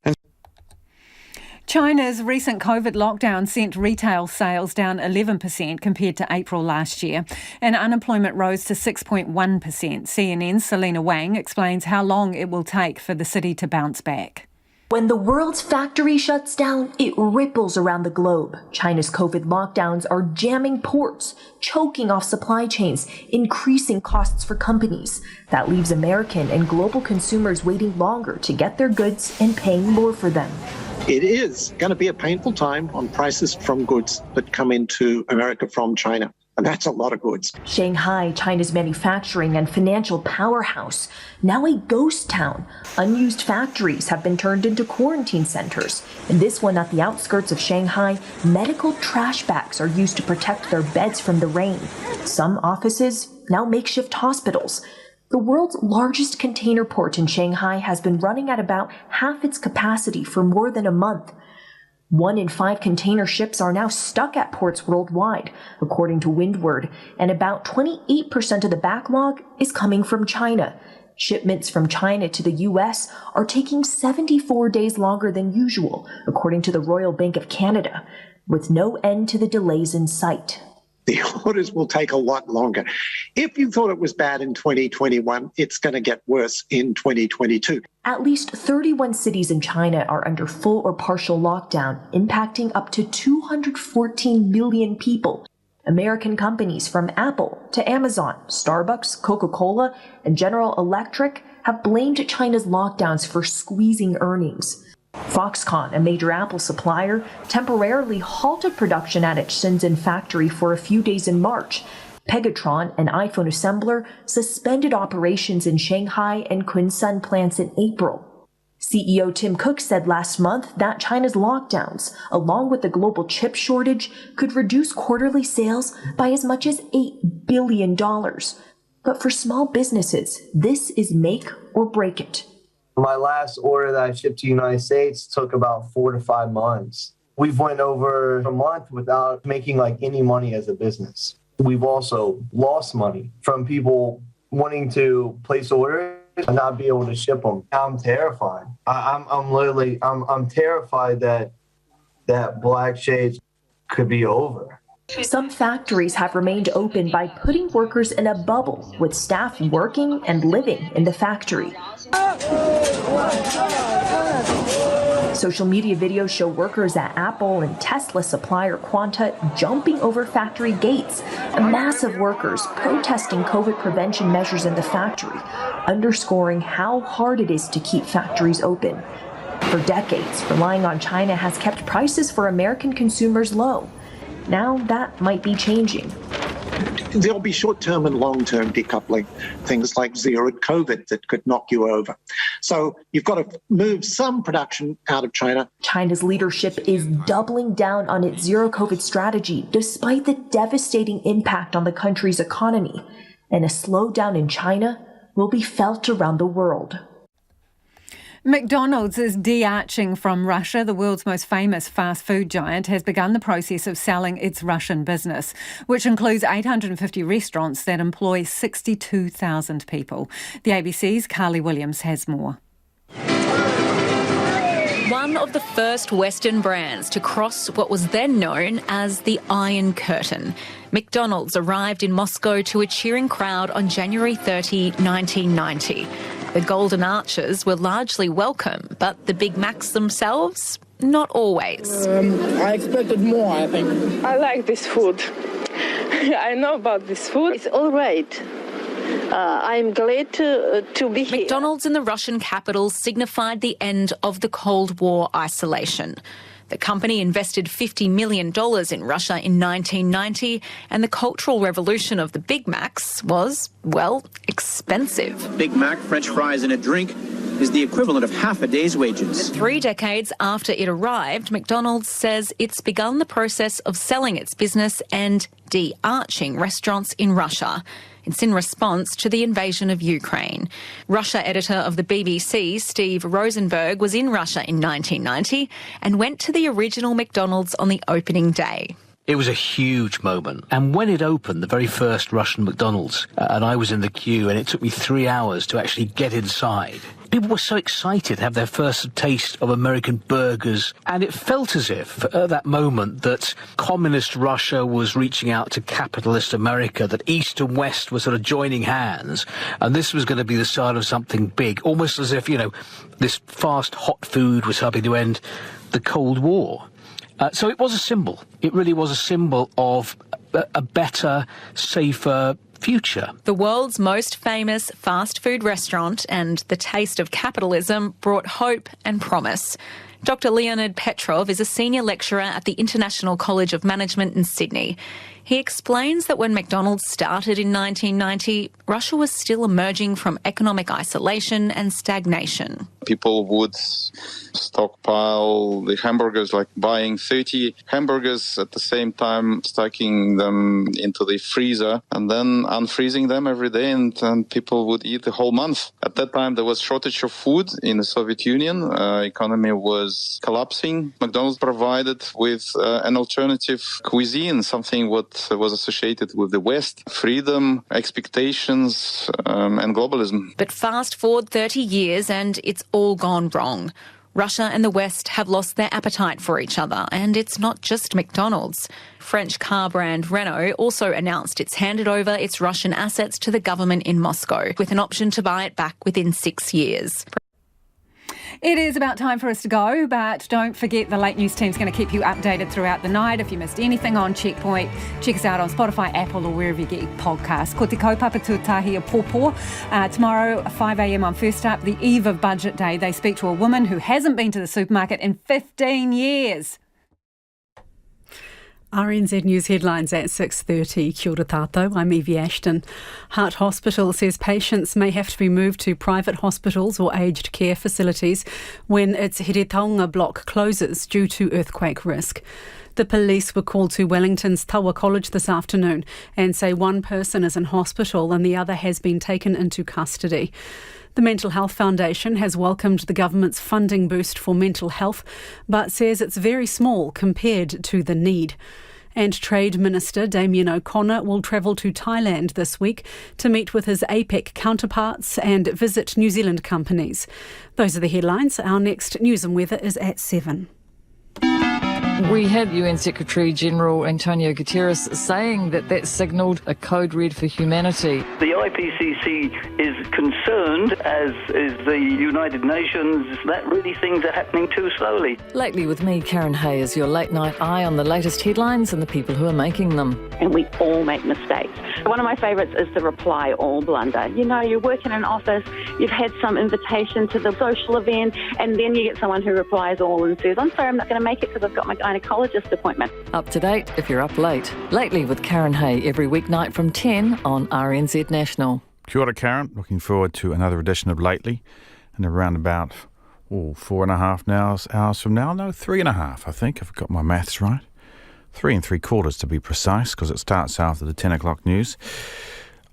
China's recent COVID lockdown sent retail sales down 11% compared to April last year, and unemployment rose to 6.1%. CNN's Selena Wang explains how long it will take for the city to bounce back. When the world's factory shuts down, it ripples around the globe. China's COVID lockdowns are jamming ports, choking off supply chains, increasing costs for companies. That leaves American and global consumers waiting longer to get their goods and paying more for them. It is going to be a painful time on prices from goods that come into America from China. And that's a lot of goods. Shanghai, China's manufacturing and financial powerhouse, now a ghost town. Unused factories have been turned into quarantine centers. In this one at the outskirts of Shanghai, medical trash bags are used to protect their beds from the rain. Some offices, now makeshift hospitals. The world's largest container port in Shanghai has been running at about half its capacity for more than a month. 1 in 5 container ships are now stuck at ports worldwide, according to Windward, and about 28% of the backlog is coming from China. Shipments from China to the U.S. are taking 74 days longer than usual, according to the Royal Bank of Canada, with no end to the delays in sight. The orders will take a lot longer. If you thought it was bad in 2021, it's going to get worse in 2022. At least 31 cities in China are under full or partial lockdown, impacting up to 214 million people. American companies from Apple to Amazon, Starbucks, Coca-Cola, and General Electric have blamed China's lockdowns for squeezing earnings. Foxconn, a major Apple supplier, temporarily halted production at its Shenzhen factory for a few days in March. Pegatron, an iPhone assembler, suspended operations in Shanghai and Kunshan plants in April. CEO Tim Cook said last month that China's lockdowns, along with the global chip shortage, could reduce quarterly sales by as much as $8 billion. But for small businesses, this is make or break it. My last order that I shipped to the United States took about 4 to 5 months. We've went over a month without making any money as a business. We've also lost money from people wanting to place orders and not be able to ship them. I'm terrified. I'm terrified that Black Shades could be over. Some factories have remained open by putting workers in a bubble, with staff working and living in the factory. Social media videos show workers at Apple and Tesla supplier Quanta jumping over factory gates. Massive workers protesting COVID prevention measures in the factory, underscoring how hard it is to keep factories open. For decades, relying on China has kept prices for American consumers low. Now that might be changing. There'll be short-term and long-term decoupling, things like zero COVID that could knock you over. So you've got to move some production out of China. China's leadership is doubling down on its zero COVID strategy, despite the devastating impact on the country's economy. And a slowdown in China will be felt around the world. McDonald's is de-arching from Russia. The world's most famous fast food giant has begun the process of selling its Russian business, which includes 850 restaurants that employ 62,000 people. The ABC's Carly Williams has more. One one of the first Western brands to cross what was then known as the Iron Curtain. McDonald's arrived in Moscow to a cheering crowd on January 30, 1990. The Golden Arches were largely welcome, but the Big Macs themselves, not always. I expected more, I think. I like this food. I know about this food. It's all right. I'm glad to be here. McDonald's in the Russian capital signified the end of the Cold War isolation. The company invested $50 million in Russia in 1990, and the Cultural Revolution of the Big Macs was, well, expensive. Big Mac, French fries and a drink is the equivalent of half a day's wages. 3 decades after it arrived, McDonald's says it's begun the process of selling its business and de-arching restaurants in Russia. It's in response to the invasion of Ukraine. Russia editor of the BBC, Steve Rosenberg, was in Russia in 1990 and went to the original McDonald's on the opening day. It was a huge moment. And when it opened, the very first Russian McDonald's, and I was in the queue, and it took me 3 hours to actually get inside. People were so excited to have their first taste of American burgers, and it felt as if, at that moment, that communist Russia was reaching out to capitalist America, that East and West were sort of joining hands, and this was going to be the start of something big, almost as if, this fast, hot food was helping to end the Cold War. So it was a symbol. It really was a symbol of a better, safer future. The world's most famous fast food restaurant and the taste of capitalism brought hope and promise. Dr. Leonid Petrov is a senior lecturer at the International College of Management in Sydney. He explains that when McDonald's started in 1990, Russia was still emerging from economic isolation and stagnation. People would stockpile the hamburgers, like buying 30 hamburgers at the same time, stacking them into the freezer and then unfreezing them every day, and people would eat the whole month. At that time, there was shortage of food in the Soviet Union. Economy was collapsing. McDonald's provided with an alternative cuisine, something what was associated with the West, freedom, expectations, and globalism. But fast forward 30 years and it's all gone wrong. Russia and the West have lost their appetite for each other, and it's not just McDonald's. French car brand Renault also announced it's handed over its Russian assets to the government in Moscow, with an option to buy it back within 6 years. It is about time for us to go, but don't forget the Late News team's going to keep you updated throughout the night. If you missed anything on Checkpoint, check us out on Spotify, Apple or wherever you get podcasts. Ko te kaupapa tūtahi a pōpō. Tomorrow, 5 a.m. on First Up, the eve of Budget Day, they speak to a woman who hasn't been to the supermarket in 15 years. RNZ News headlines at 6:30. Kia ora tātou, I'm Evie Ashton. Hutt Hospital says patients may have to be moved to private hospitals or aged care facilities when its Heretaunga block closes due to earthquake risk. The police were called to Wellington's Tawa College this afternoon and say one person is in hospital and the other has been taken into custody. The Mental Health Foundation has welcomed the government's funding boost for mental health, but says it's very small compared to the need. And Trade Minister Damien O'Connor will travel to Thailand this week to meet with his APEC counterparts and visit New Zealand companies. Those are the headlines. Our next news and weather is at 7. We had UN Secretary-General Antonio Guterres saying that signalled a code red for humanity. The IPCC is concerned, as is the United Nations, that really things are happening too slowly. Lately with me, Karen Hay, is your late-night eye on the latest headlines and the people who are making them. And we all make mistakes. One of my favourites is the reply all blunder. You know, you work in an office, you've had some invitation to the social event, and then you get someone who replies all and says, I'm sorry, I'm not going to make it because I've got my gynaecologist appointment. Up to date if you're up late. Lately with Karen Hay every weeknight from 10 on RNZ National. Kia ora, Karen. Looking forward to another edition of Lately in around about 4.5 hours from now. No, 3.5, I think, if I've got my maths right. 3 3/4 to be precise, because it starts after the 10 o'clock news.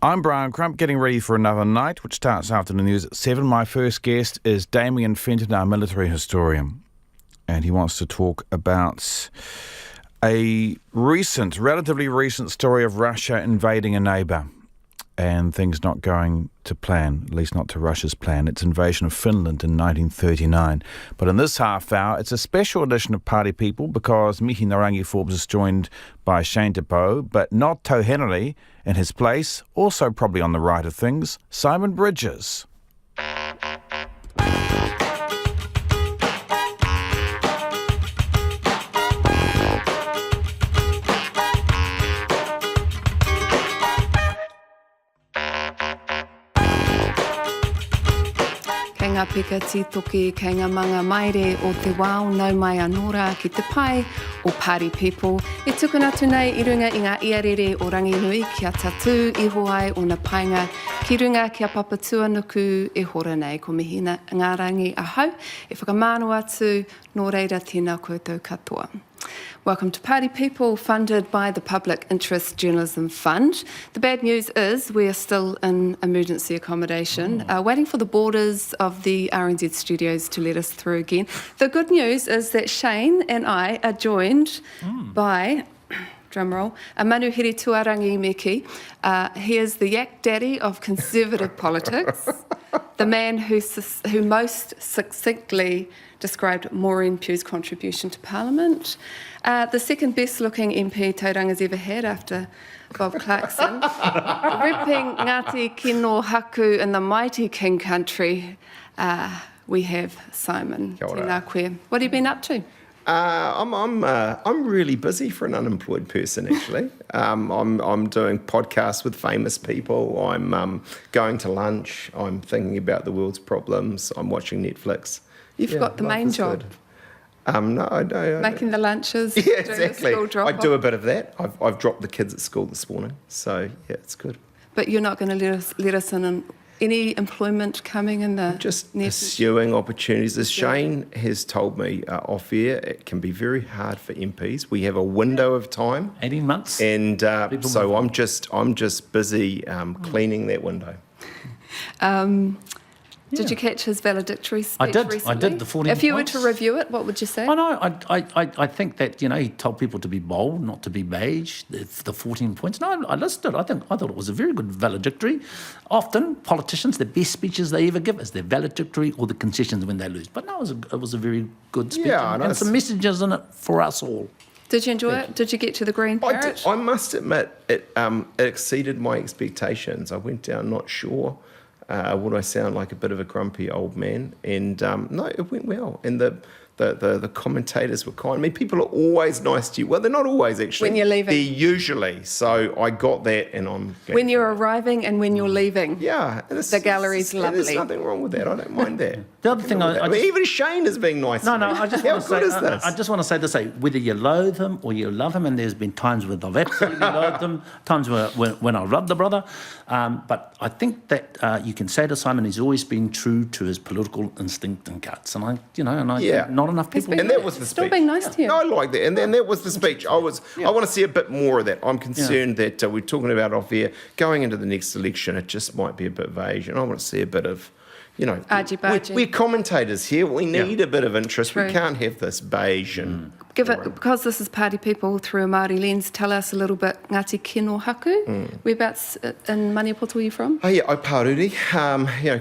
I'm Brian Crump, getting ready for another night, which starts after the news at 7. My first guest is Damien Fenton, our military historian. And he wants to talk about a relatively recent story of Russia invading a neighbour. and things not going to plan, at least not to Russia's plan. Its invasion of Finland in 1939. But in this half hour, it's a special edition of Party People because Mihi Narangi Forbes is joined by Shane Depot, but not Tau Henry. In his place, also probably on the right of things, Simon Bridges. Ngā pika tītoki kei ngā manga maire o te wao nau mai anora ki te pai o Party People. E tukuna atu nei I runga I ngā iarere o Ranginui kia tatu iho ai o na painga ki runga kia papatua nuku e hora nei ko mihi ngā rangi ahau e whakamāno atu nō reira tēnā koutou katoa. Welcome to Party People, funded by the Public Interest Journalism Fund. The bad news is we are still in emergency accommodation, waiting for the borders of the RNZ studios to let us through again. The good news is that Shane and I are joined by, drumroll, Manuhiri Tuarangi Meki. He is the yak daddy of conservative politics, the man who most succinctly described Maureen Pugh's contribution to Parliament. The second best looking MP Tauranga's ever had after Bob Clarkson. Ripping Ngāti Kino Haku in the mighty King Country, we have Simon. Tēnā koe. What have you been up to? I'm really busy for an unemployed person, actually. I'm doing podcasts with famous people. I'm going to lunch. I'm thinking about the world's problems. I'm watching Netflix. You've got the main job. No, I don't. Making the lunches. Yeah, exactly. Doing the school I drop-off. do a bit of that. I've dropped the kids at school this morning, so yeah, it's good. But you're not going to let us in on any employment coming in the Just pursuing opportunities. As Shane has told me off air, it can be very hard for MPs. We have a window of time, 18 months, and so I'm just busy cleaning that window. Did you catch his valedictory speech recently? I did, the 14 If you points. were to review it, what would you say? I think that, he told people to be bold, not to be beige, the 14 points. No, I listened to it. I thought it was a very good valedictory. Often, politicians, the best speeches they ever give is their valedictory or the concessions when they lose. But no, it was a very good speech and some messages in it for us all. Did you enjoy it? Did you get to the green parrot? I must admit, it exceeded my expectations. I went down not sure. Would I sound like a bit of a grumpy old man? And no, it went well. And the commentators were kind. I mean, people are always nice to you. Well, they're not always, actually. When you're leaving. They're usually. So I got that, and I'm glad. When you're arriving and when you're leaving. Yeah. The gallery's lovely. There's nothing wrong with that. I don't mind that. The other thing even Shane is being nice to me. I just How want to good say, is this? I just want to say this: whether you loathe him or you love him, and there's been times when I've absolutely loathed him, times when I love the brother. But I think that you can say to Simon, he's always been true to his political instinct and guts, and not enough people. And that was the Still speech. being nice to you. No, I like that. And then that was the speech. I want to see a bit more of that. I'm concerned that we're talking about off here. Going into the next election, it just might be a bit vague. And I want to see a bit of, we're commentators here. We need a bit of interest. True. We can't have this beige and... Because this is Party People through a Māori lens, tell us a little bit Ngāti Kino Haku. Whereabouts in Maniapoto are you from? Oh, yeah, Oparuri,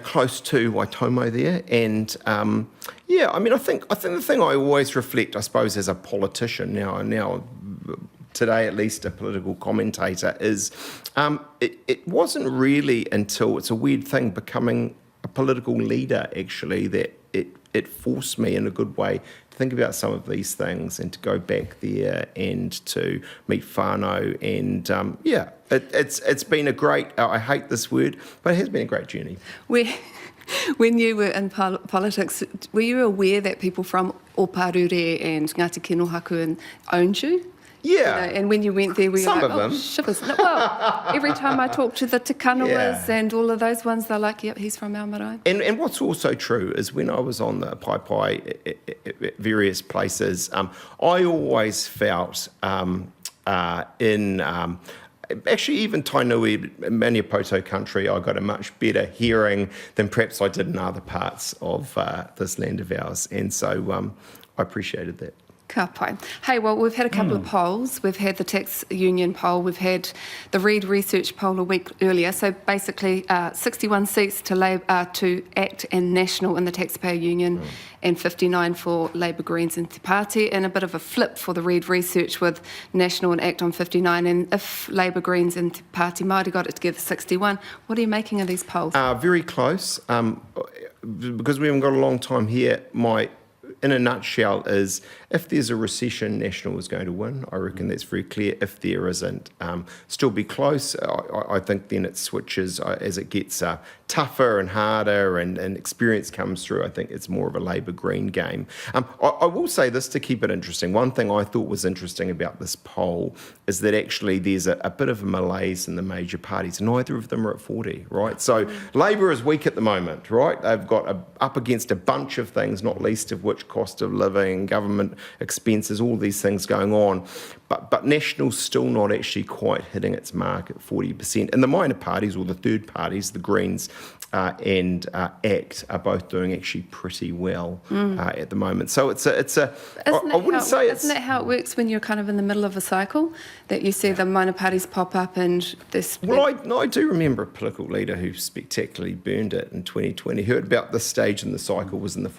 close to Waitomo there. And, I think the thing I always reflect, I suppose, as a politician now today at least a political commentator, is it wasn't really until, it's a weird thing, becoming a political leader, actually, that it forced me in a good way to think about some of these things and to go back there and to meet whānau. And, it's been a great, I hate this word, but it has been a great journey. When you were in politics, were you aware that people from Oparure and Ngāti Kino Haku owned you? Yeah. And when you went there, were you Some like, of them. shivers. No, well, every time I talk to the Te Kanawas and all of those ones, they're like, yep, he's from our marae. And what's also true is when I was on the Pai at various places, I always felt actually, even Tainui, Maniapoto country, I got a much better hearing than perhaps I did in other parts of this land of ours. And so I appreciated that. Ka pai. Hey, well, we've had a couple of polls. We've had the tax union poll. We've had the Reid Research poll a week earlier. So basically, 61 seats to ACT and National in the taxpayer union, and 59 for Labour, Greens and Te Pāti, and a bit of a flip for the Reid Research with National and ACT on 59. And if Labour, Greens and Te Pāti Māori got it together, 61. What are you making of these polls? Very close. Because we haven't got a long time here, in a nutshell, is if there's a recession, National is going to win. I reckon that's very clear. If there isn't, still be close. I think then it switches as it gets tougher and harder and experience comes through. I think it's more of a Labour Green game. I will say this to keep it interesting. One thing I thought was interesting about this poll is that actually there's a bit of a malaise in the major parties. Neither of them are at 40, right? So Labour is weak at the moment, right? They've got up against a bunch of things, not least of which cost of living, government expenses, all these things going on. But National's still not actually quite hitting its mark at 40%. And the minor parties, or the third parties, the Greens and ACT, are both doing actually pretty well at the moment. So it's a. I wouldn't say it's. Isn't that how it works when you're kind of in the middle of a cycle, that you see the minor parties pop up and this? Well, I do remember a political leader who spectacularly burned it in 2020. Heard about this stage in the cycle was in the